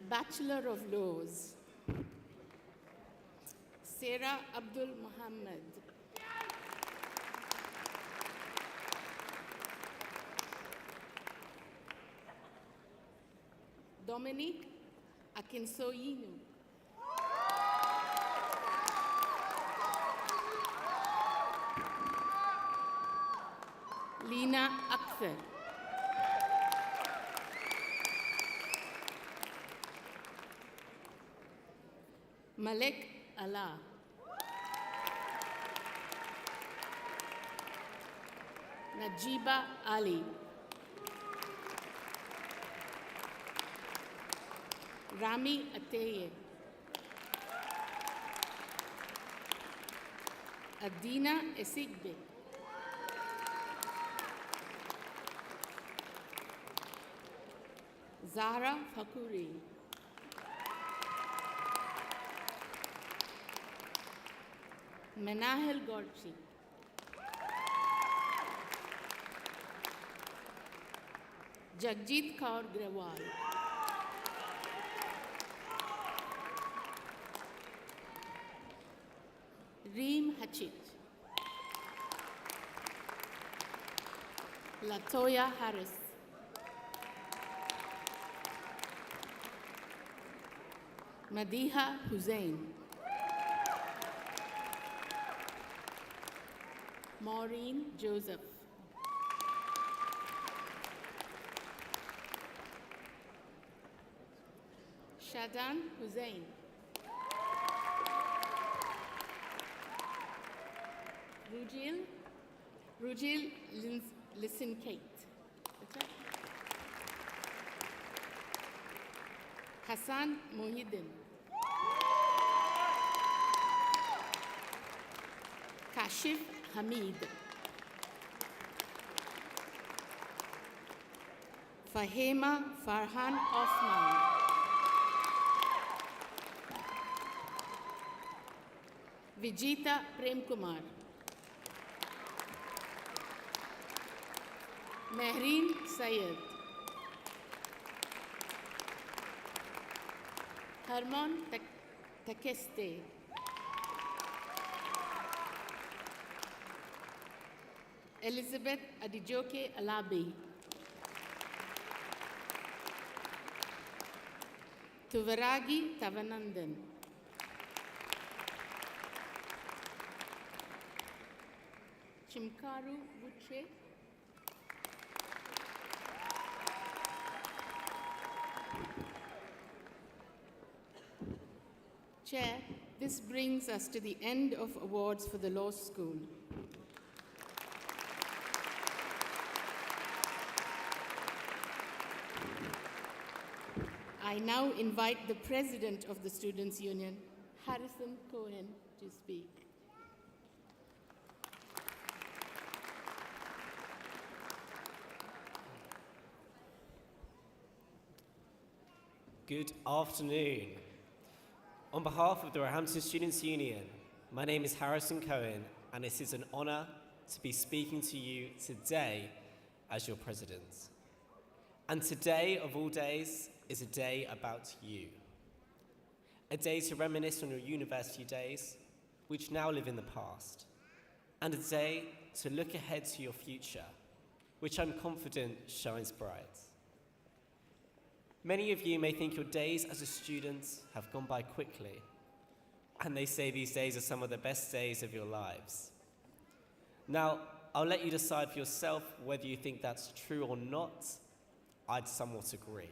[SPEAKER 9] Bachelor of Laws. Sarah Abdul Muhammad. Dominic Akinsoyinu. Lina Akhtar. Malek Allah. Najiba Ali. Rami Ateye. Adina Esigbe. Zahra Fakuri. Menahel Gorchi. Jagjit Kaur Grewal. Reem Hachit. Latoya Harris. Madiha Hussain. Maureen Joseph. Shadan Hussain. Rujil Listen Kate. That's right. Hassan Mohidin. Kashif Hamid. Fahima Farhan Osman. Vijita Premkumar. Mehreen Syed. Harmon Takeste. Elizabeth Adijoke Alabi. Tuvaragi Tavanandan. Chimkaru Vuche. Chair, this brings us to the end of awards for the law school. I now invite the President of the Students' Union, Harrison Cohen, to speak.
[SPEAKER 10] Good afternoon. On behalf of the Roehampton Students' Union, my name is Harrison Cohen, and it is an honour to be speaking to you today as your President. And today, of all days, is a day about you. A day to reminisce on your university days, which now live in the past. And a day to look ahead to your future, which I'm confident shines bright. Many of you may think your days as a student have gone by quickly, and they say these days are some of the best days of your lives. Now, I'll let you decide for yourself whether you think that's true or not. I'd somewhat agree.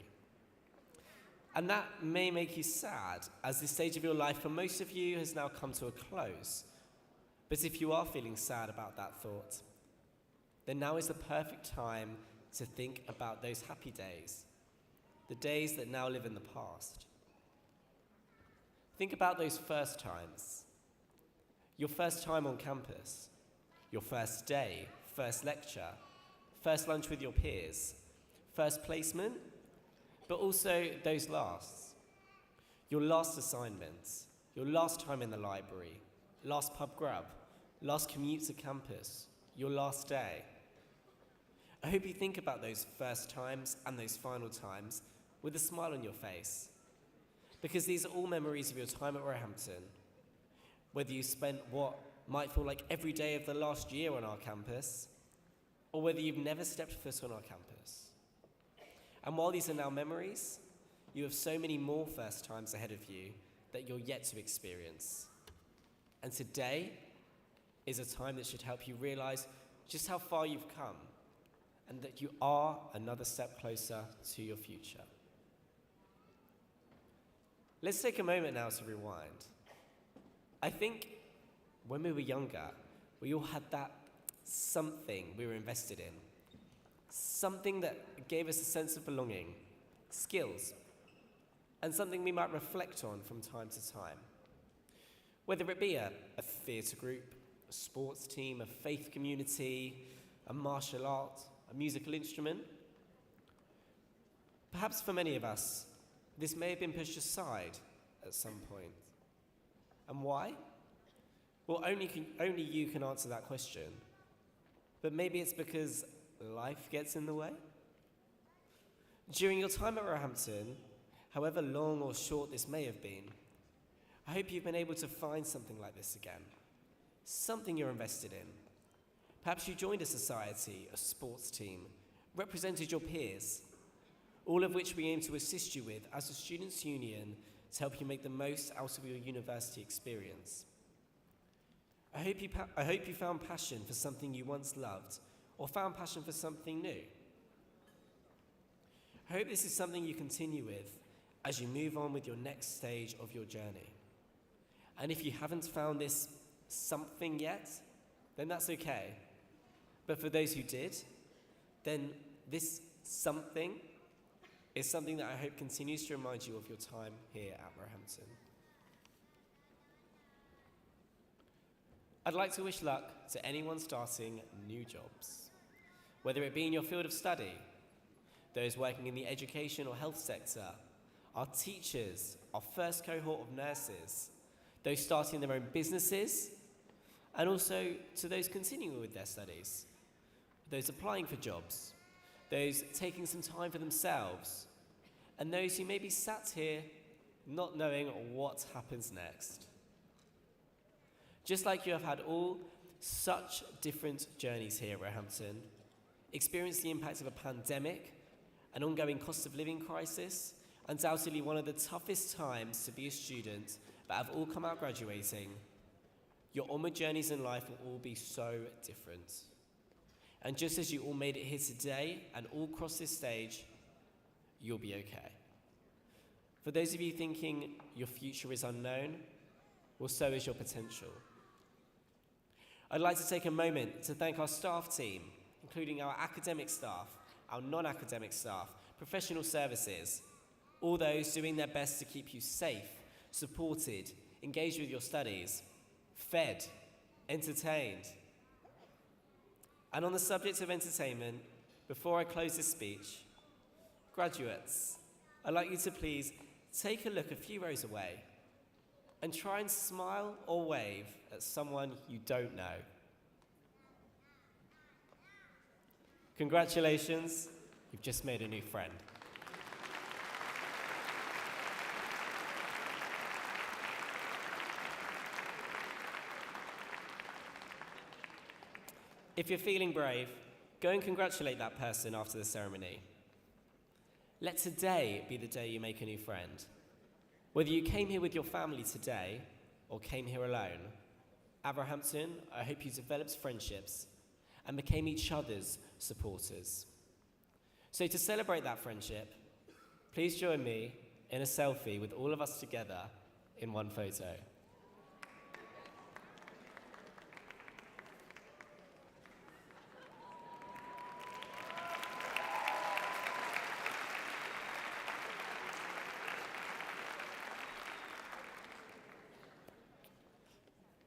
[SPEAKER 10] And that may make you sad, as this stage of your life for most of you has now come to a close. But if you are feeling sad about that thought, then now is the perfect time to think about those happy days, the days that now live in the past. Think about those first times. Your first time on campus, your first day, first lecture, first lunch with your peers, first placement, but also those lasts. Your last assignments, your last time in the library, last pub grub, last commute to campus, your last day. I hope you think about those first times and those final times with a smile on your face, because these are all memories of your time at Roehampton, whether you spent what might feel like every day of the last year on our campus, or whether you've never stepped foot on our campus. And while these are now memories, you have so many more first times ahead of you that you're yet to experience. And today is a time that should help you realize just how far you've come, and that you are another step closer to your future. Let's take a moment now to rewind. I think when we were younger, we all had that something we were invested in. Something that gave us a sense of belonging, skills, and something we might reflect on from time to time. Whether it be a theatre group, a sports team, a faith community, a martial art, a musical instrument. Perhaps for many of us, this may have been pushed aside at some point. And why? Well, only you can answer that question. But maybe it's because life gets in the way. During your time at Roehampton, however long or short this may have been, I hope you've been able to find something like this again. Something you're invested in. Perhaps you joined a society, a sports team, represented your peers, all of which we aim to assist you with as a Students' Union to help you make the most out of your university experience. I hope you found passion for something you once loved, or found passion for something new. I hope this is something you continue with as you move on with your next stage of your journey. And if you haven't found this something yet, then that's okay. But for those who did, then this something is something that I hope continues to remind you of your time here at Roehampton. I'd like to wish luck to anyone starting new jobs, whether it be in your field of study, those working in the education or health sector, our teachers, our first cohort of nurses, those starting their own businesses, and also to those continuing with their studies, those applying for jobs, those taking some time for themselves, and those who may be sat here not knowing what happens next. Just like you have had all such different journeys here at Roehampton, experienced the impact of a pandemic, an ongoing cost of living crisis, undoubtedly one of the toughest times to be a student, but have all come out graduating, your onward journeys in life will all be so different. And just as you all made it here today and all crossed this stage, you'll be okay. For those of you thinking your future is unknown, well, so is your potential. I'd like to take a moment to thank our staff team, including our academic staff, our non-academic staff, professional services, all those doing their best to keep you safe, supported, engaged with your studies, fed, entertained. And on the subject of entertainment, before I close this speech, graduates, I'd like you to please take a look a few rows away and try and smile or wave at someone you don't know. Congratulations, you've just made a new friend. If you're feeling brave, go and congratulate that person after the ceremony. Let today be the day you make a new friend. Whether you came here with your family today or came here alone, at Roehampton, I hope you developed friendships and became each other's supporters. So to celebrate that friendship, please join me in a selfie with all of us together in one photo.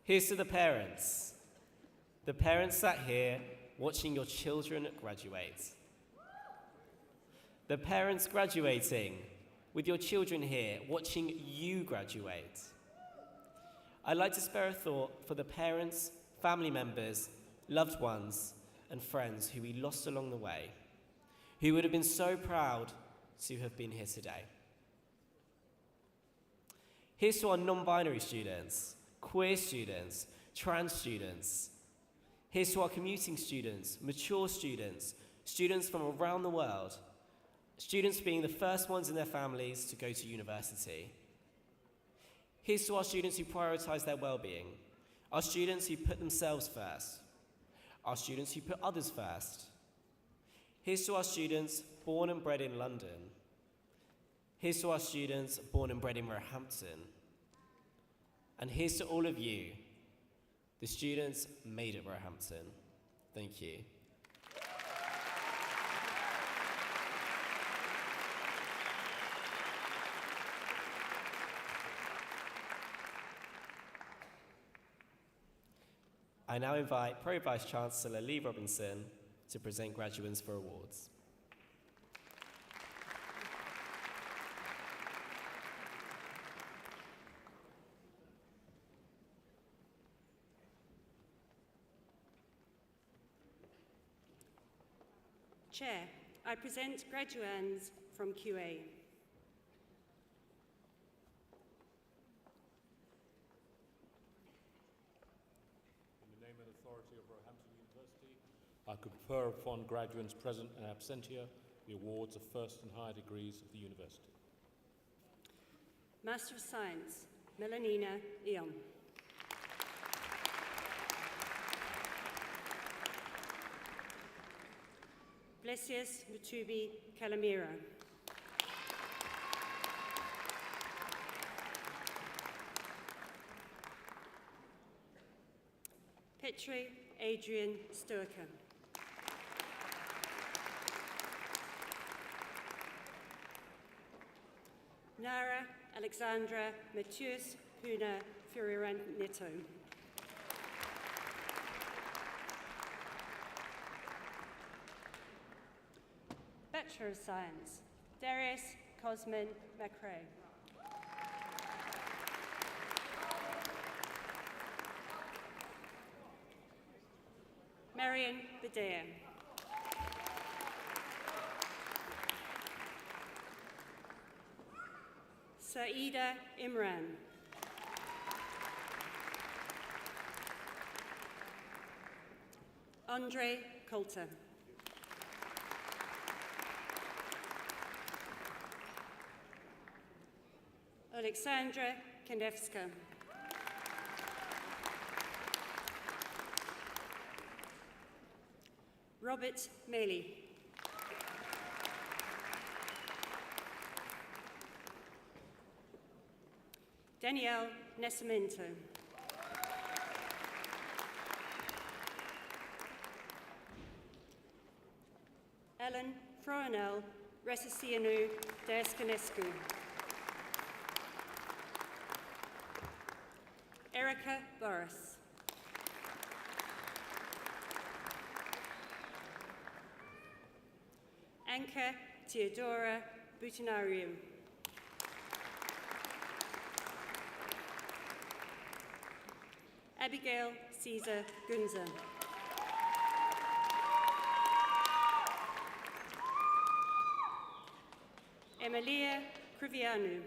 [SPEAKER 10] Here's to the parents sat here watching your children graduate. The parents graduating with your children here watching you graduate. I'd like to spare a thought for the parents, family members, loved ones, and friends who we lost along the way, who would have been so proud to have been here today. Here's to our non-binary students, queer students, trans students. Here's to our commuting students, mature students, students from around the world, students being the first ones in their families to go to university. Here's to our students who prioritize their well-being, our students who put themselves first, our students who put others first. Here's to our students born and bred in London. Here's to our students born and bred in Roehampton. And here's to all of you, the students made at Roehampton. Thank you. I now invite Pro Vice Chancellor Lee Robinson to present graduates for awards.
[SPEAKER 11] Chair, I present graduands from QAHE.
[SPEAKER 5] In the name and authority of Roehampton University, I confer upon graduates present and absentia the awards of first and higher degrees of the university.
[SPEAKER 11] Master of Science, Melanina Eon. Blesius Mutubi Calamira. Petri Adrian Stoica. Nara Alexandra Matthias Puna Fioranetto. Bachelor of Science, Darius Cosmin Macrae. Marion Badea. Saida Imran. Andre Coulter. Alexandra Kandevska. Robert Maley. Danielle Nesamento. Ellen Froenel Resisianu Deskanescu. Erica Boris. Anka Theodora Butinariu. Abigail Caesar Gunza. Emilia Crivianu.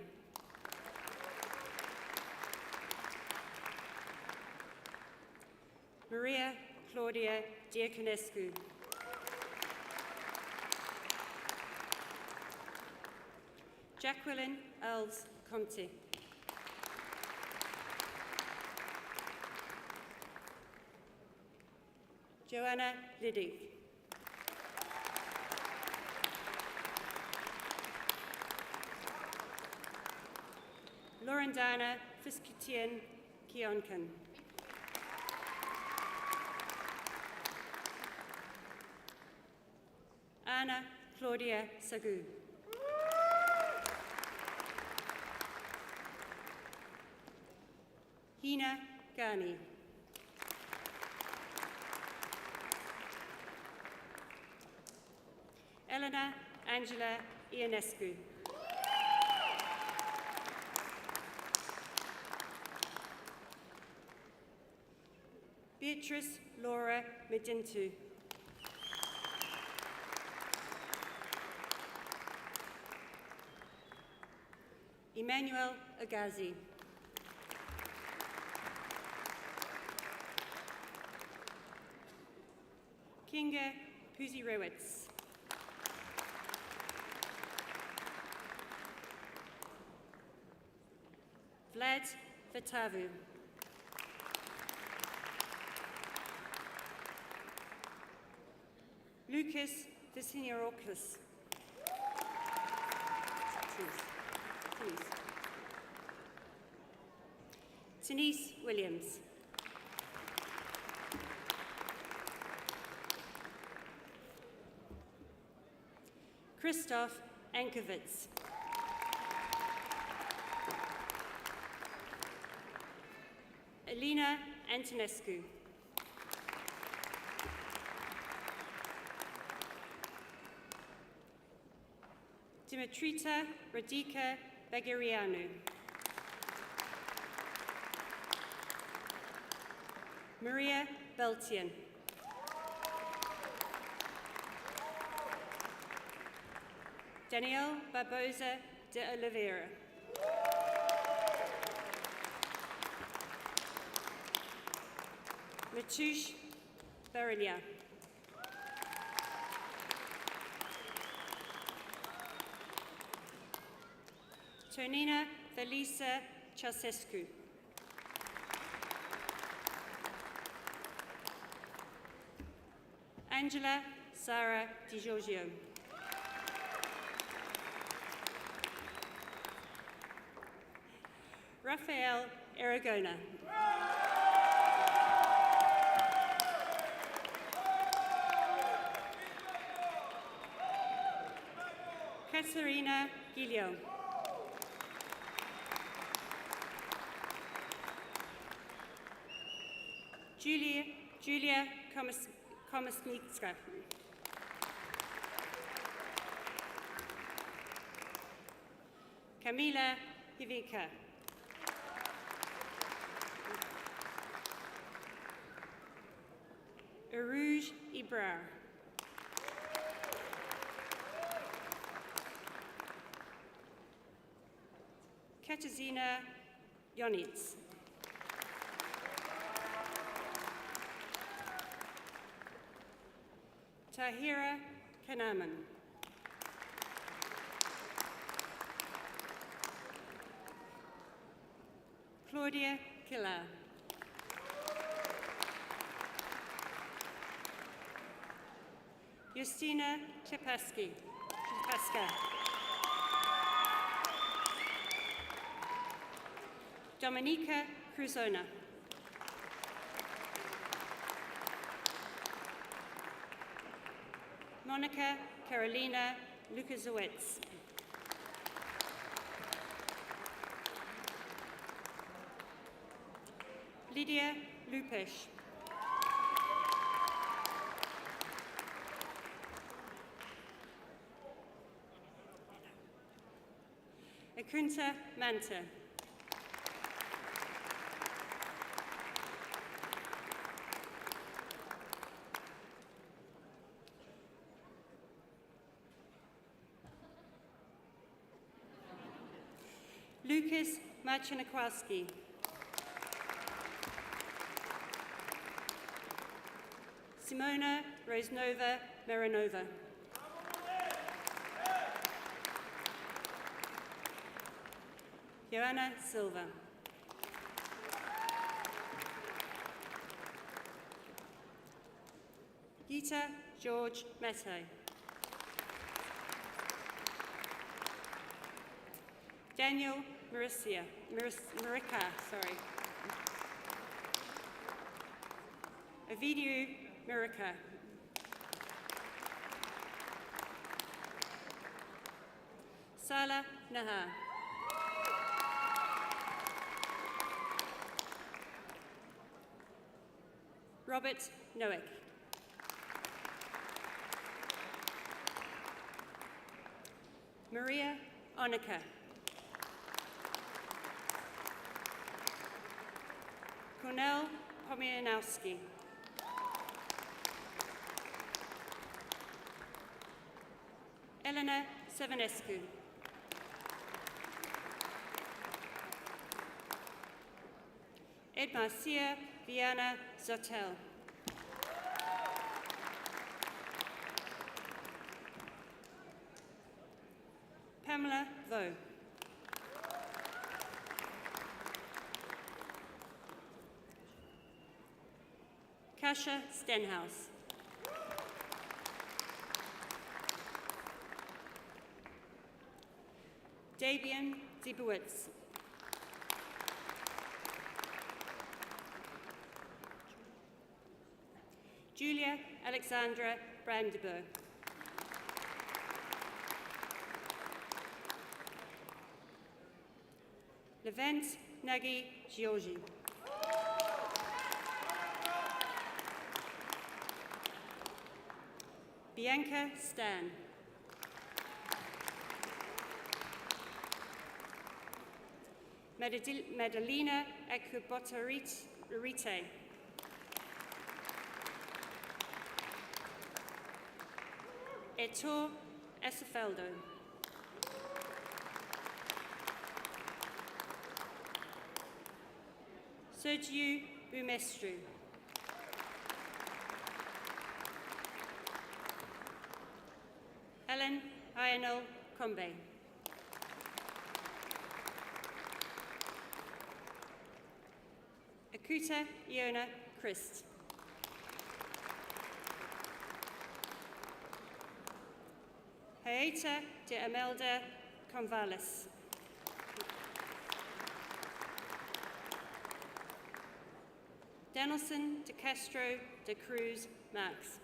[SPEAKER 11] Maria Claudia Diaconescu. Jacqueline Els Conti. Joanna Liddy. Laurendana Fiskutien Kionkan. Anna Claudia Sagu. Hina Ghani. Elena Angela Ionescu. Beatrice Laura Medintu. Emmanuel Agazi. Kinga Puzirewitz. Vlad Vatavu. Lucas Visinyorokis. Please. Denise Williams. Christoph Ankovitz. Elena Antonescu. Dimitrita Radika Bagarianu. Maria Beltian. Danielle Barbosa de Oliveira. Matush Barilia. Tonina Felisa Ceausescu. Angela Sara Di Giorgio. Rafael Aragona. Caterina Giglio. Julia Komosnicka. Kamila Hivika. Arouge Ibrar. Katarzyna Jonitz. Tahira Kanaman. Claudia Killer. Justina Chepaska. Dominika Cruzona. Monica Carolina Lukaszewicz. Lydia Lupish. Akunta Manta. Lucas Marchinakowski. Simona Rosenova Maranova. Joanna Silva. Gita George Mete. Daniel Marika, sorry. Ovidiu Marika. Sala Nahar. Robert Noack. Maria Onika. Cornel Pomianowski. Elena Sevenescu. Edmarcia Viana Zotel. Pamela Vo. Kasia Stenhouse. Davian Zibowitz. Julia Alexandra Brandenburg. Levent Nagy Giorgi. Bianca Stan. Madalena Akubotarite. Ettore Esefeldo. Sergio Bumestru. Ellen Lionel Combe. Akuta Iona Christ. Haeta de Imelda Convallis. Danielson de Castro de Cruz Max.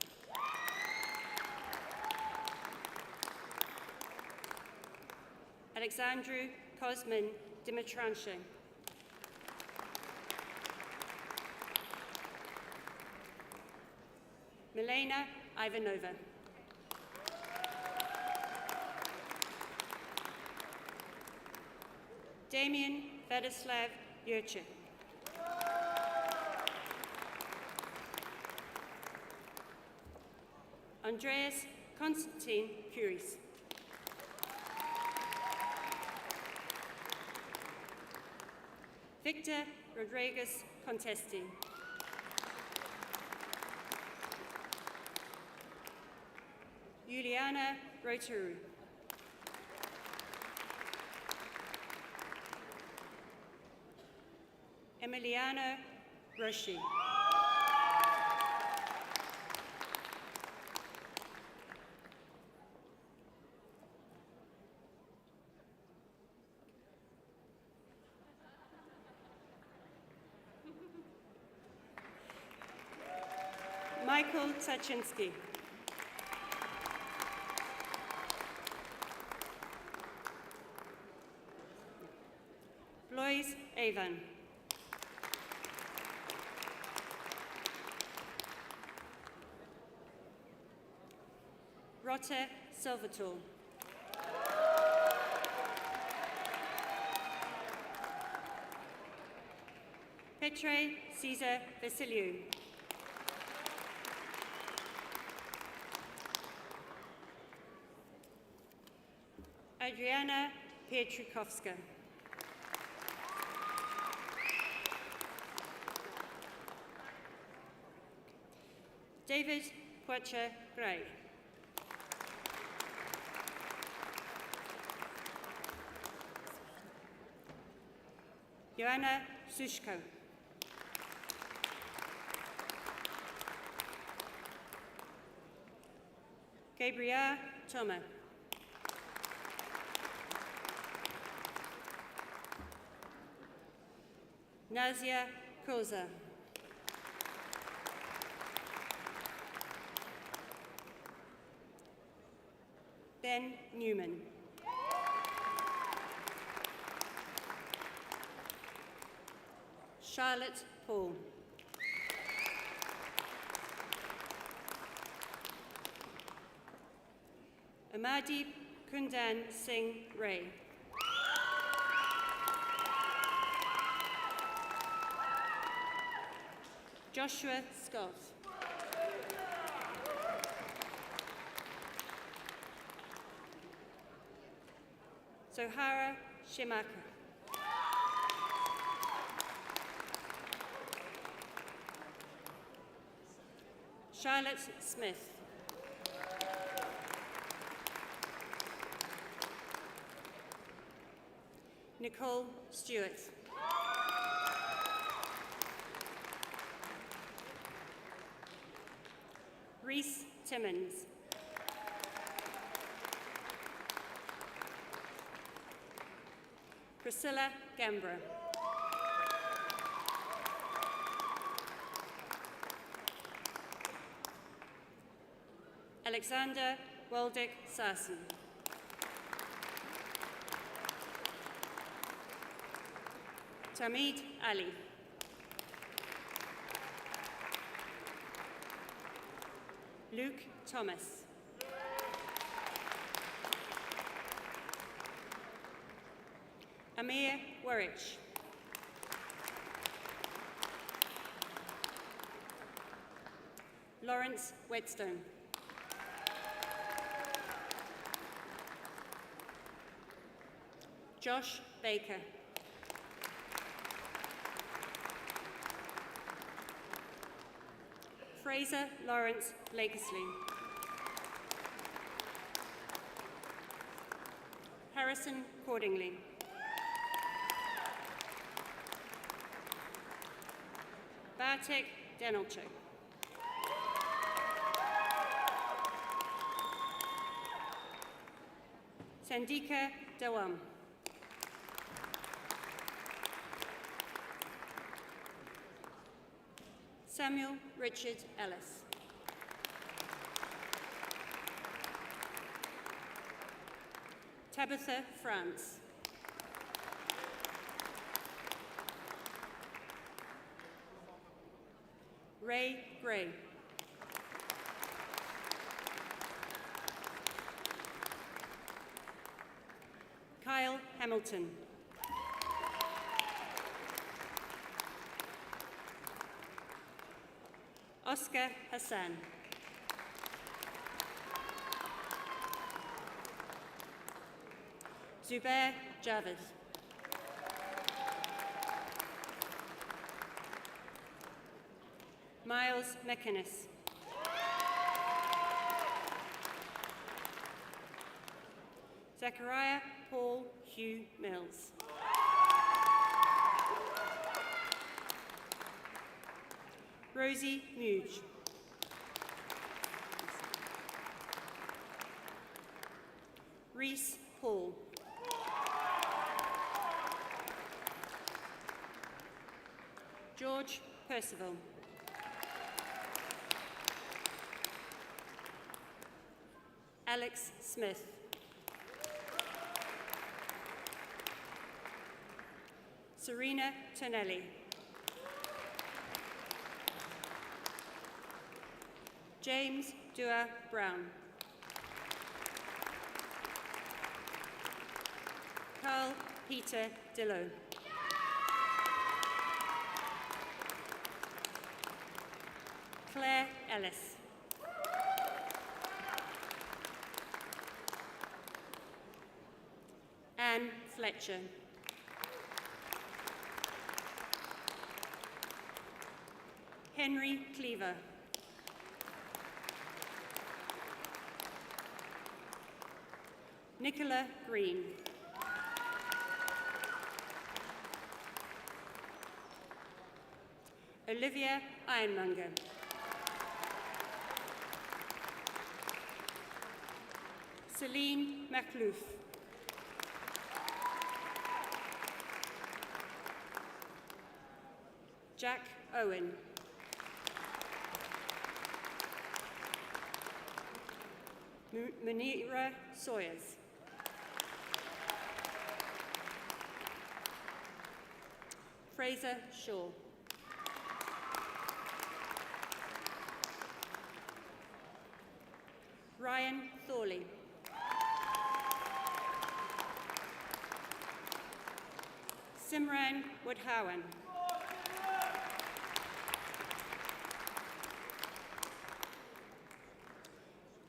[SPEAKER 11] Alexandru Cosmin Dimitranche. Milena Ivanova. Damien Vladislav Jurchik. Andreas Konstantin Curies. Victor Rodriguez Contesti. Juliana Rotaru. Emiliano Roshi. Michael Tachinski. Blois Avon. Rotter Salvatore. Petre Caesar Vasiliou. Adriana Pietrikowska. David Poitcher Gray. Joanna Sushko. Gabriel Thomas. Nazia Koza. Ben Newman. Charlotte Paul. Amadip Kundan Singh Ray. Joshua Scott. Zohara Shimaka. Charlotte Smith. Nicole Stewart. Reese Timmons. Priscilla Gambra. Alexander Waldick Sarsen. Tamid Ali. Luke Thomas. Amir Warich. Lawrence Whetstone. Josh Baker. Fraser Lawrence Blakesley. Harrison Cordingley. Bartek Denolchuk. Sandika Dawam. Samuel Richard Ellis. Tabitha France. Ray Gray. Kyle Hamilton. Oscar Hassan. Zubair Javed. Miles McInnes. Zachariah Paul Hugh Mills. Rosie Muge. Reese Paul. George Percival. Alex Smith. Serena Tonelli. James Dua Brown. Carl Peter Dillo. Claire Ellis. Anne Fletcher. Henry Cleaver. Nicola Green. Olivia Ironmonger. Celine McLouf. Jack Owen. Munira Sawyers. Fraser Shaw. Ryan Thorley. Simran Woodhowan.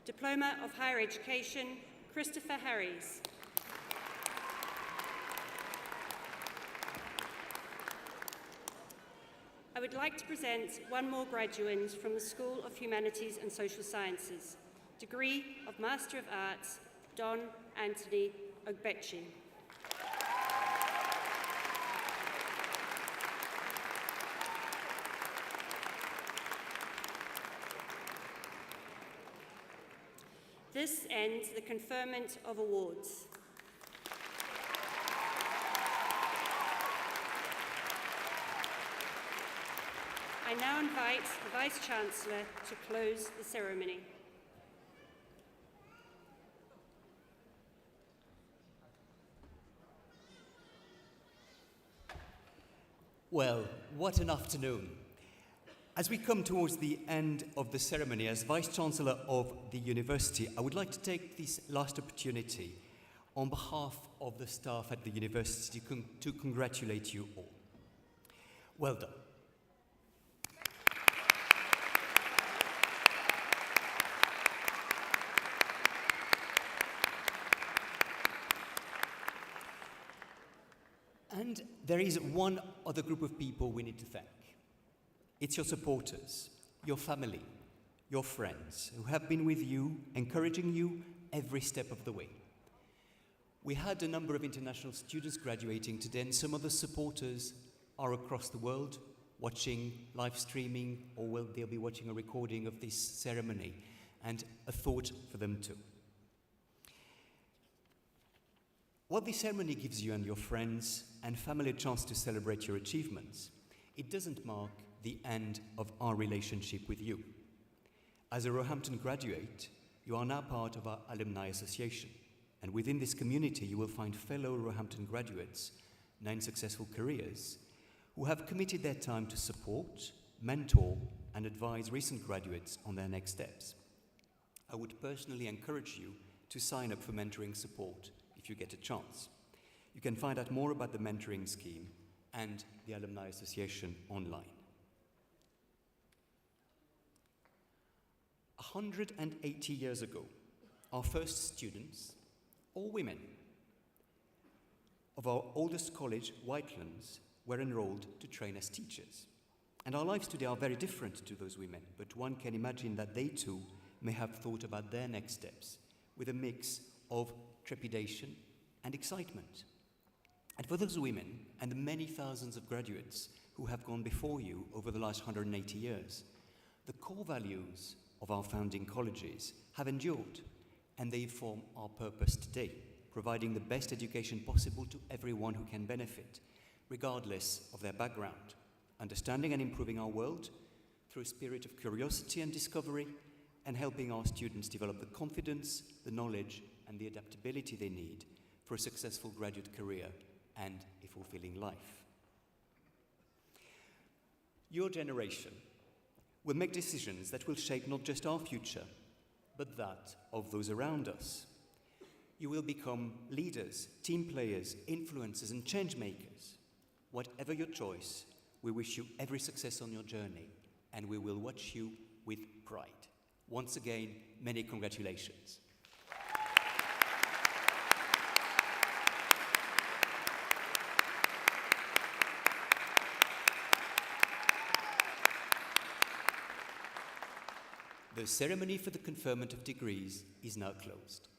[SPEAKER 11] Diploma of Higher Education, Christopher Harries. I would like to present one more graduate from the School of Humanities and Social Sciences, degree of Master of Arts, Don Anthony Ogbechi. This ends the conferment of awards. I now invite the Vice-Chancellor to close the ceremony.
[SPEAKER 12] Well, what an afternoon. As we come towards the end of the ceremony, as Vice-Chancellor of the University, I would like to take this last opportunity on behalf of the staff at the University to congratulate you all. Well done. And there is one other group of people we need to thank. It's your supporters, your family, your friends who have been with you, encouraging you every step of the way. We had a number of international students graduating today, and some of the supporters are across the world watching live streaming, or they'll be watching a recording of this ceremony, and a thought for them too. While this ceremony gives you and your friends and family a chance to celebrate your achievements, it doesn't mark the end of our relationship with you. As a Roehampton graduate, you are now part of our Alumni Association, and within this community you will find fellow Roehampton graduates now in successful careers who have committed their time to support, mentor, and advise recent graduates on their next steps. I would personally encourage you to sign up for mentoring support if you get a chance. You can find out more about the mentoring scheme and the Alumni Association online. 180 years ago, our first students, all women, of our oldest college, Whitelands, were enrolled to train as teachers. And our lives today are very different to those women, but one can imagine that they too may have thought about their next steps with a mix of trepidation and excitement. And for those women and the many thousands of graduates who have gone before you over the last 180 years, the core values of our founding colleges have endured, and they form our purpose today, providing the best education possible to everyone who can benefit, regardless of their background, understanding and improving our world through a spirit of curiosity and discovery, and helping our students develop the confidence, the knowledge, and the adaptability they need for a successful graduate career and a fulfilling life. Your generation will make decisions that will shape not just our future, but that of those around us. You will become leaders, team players, influencers, and change makers. Whatever your choice, we wish you every success on your journey, and we will watch you with pride. Once again, many congratulations. The ceremony for the conferment of degrees is now closed.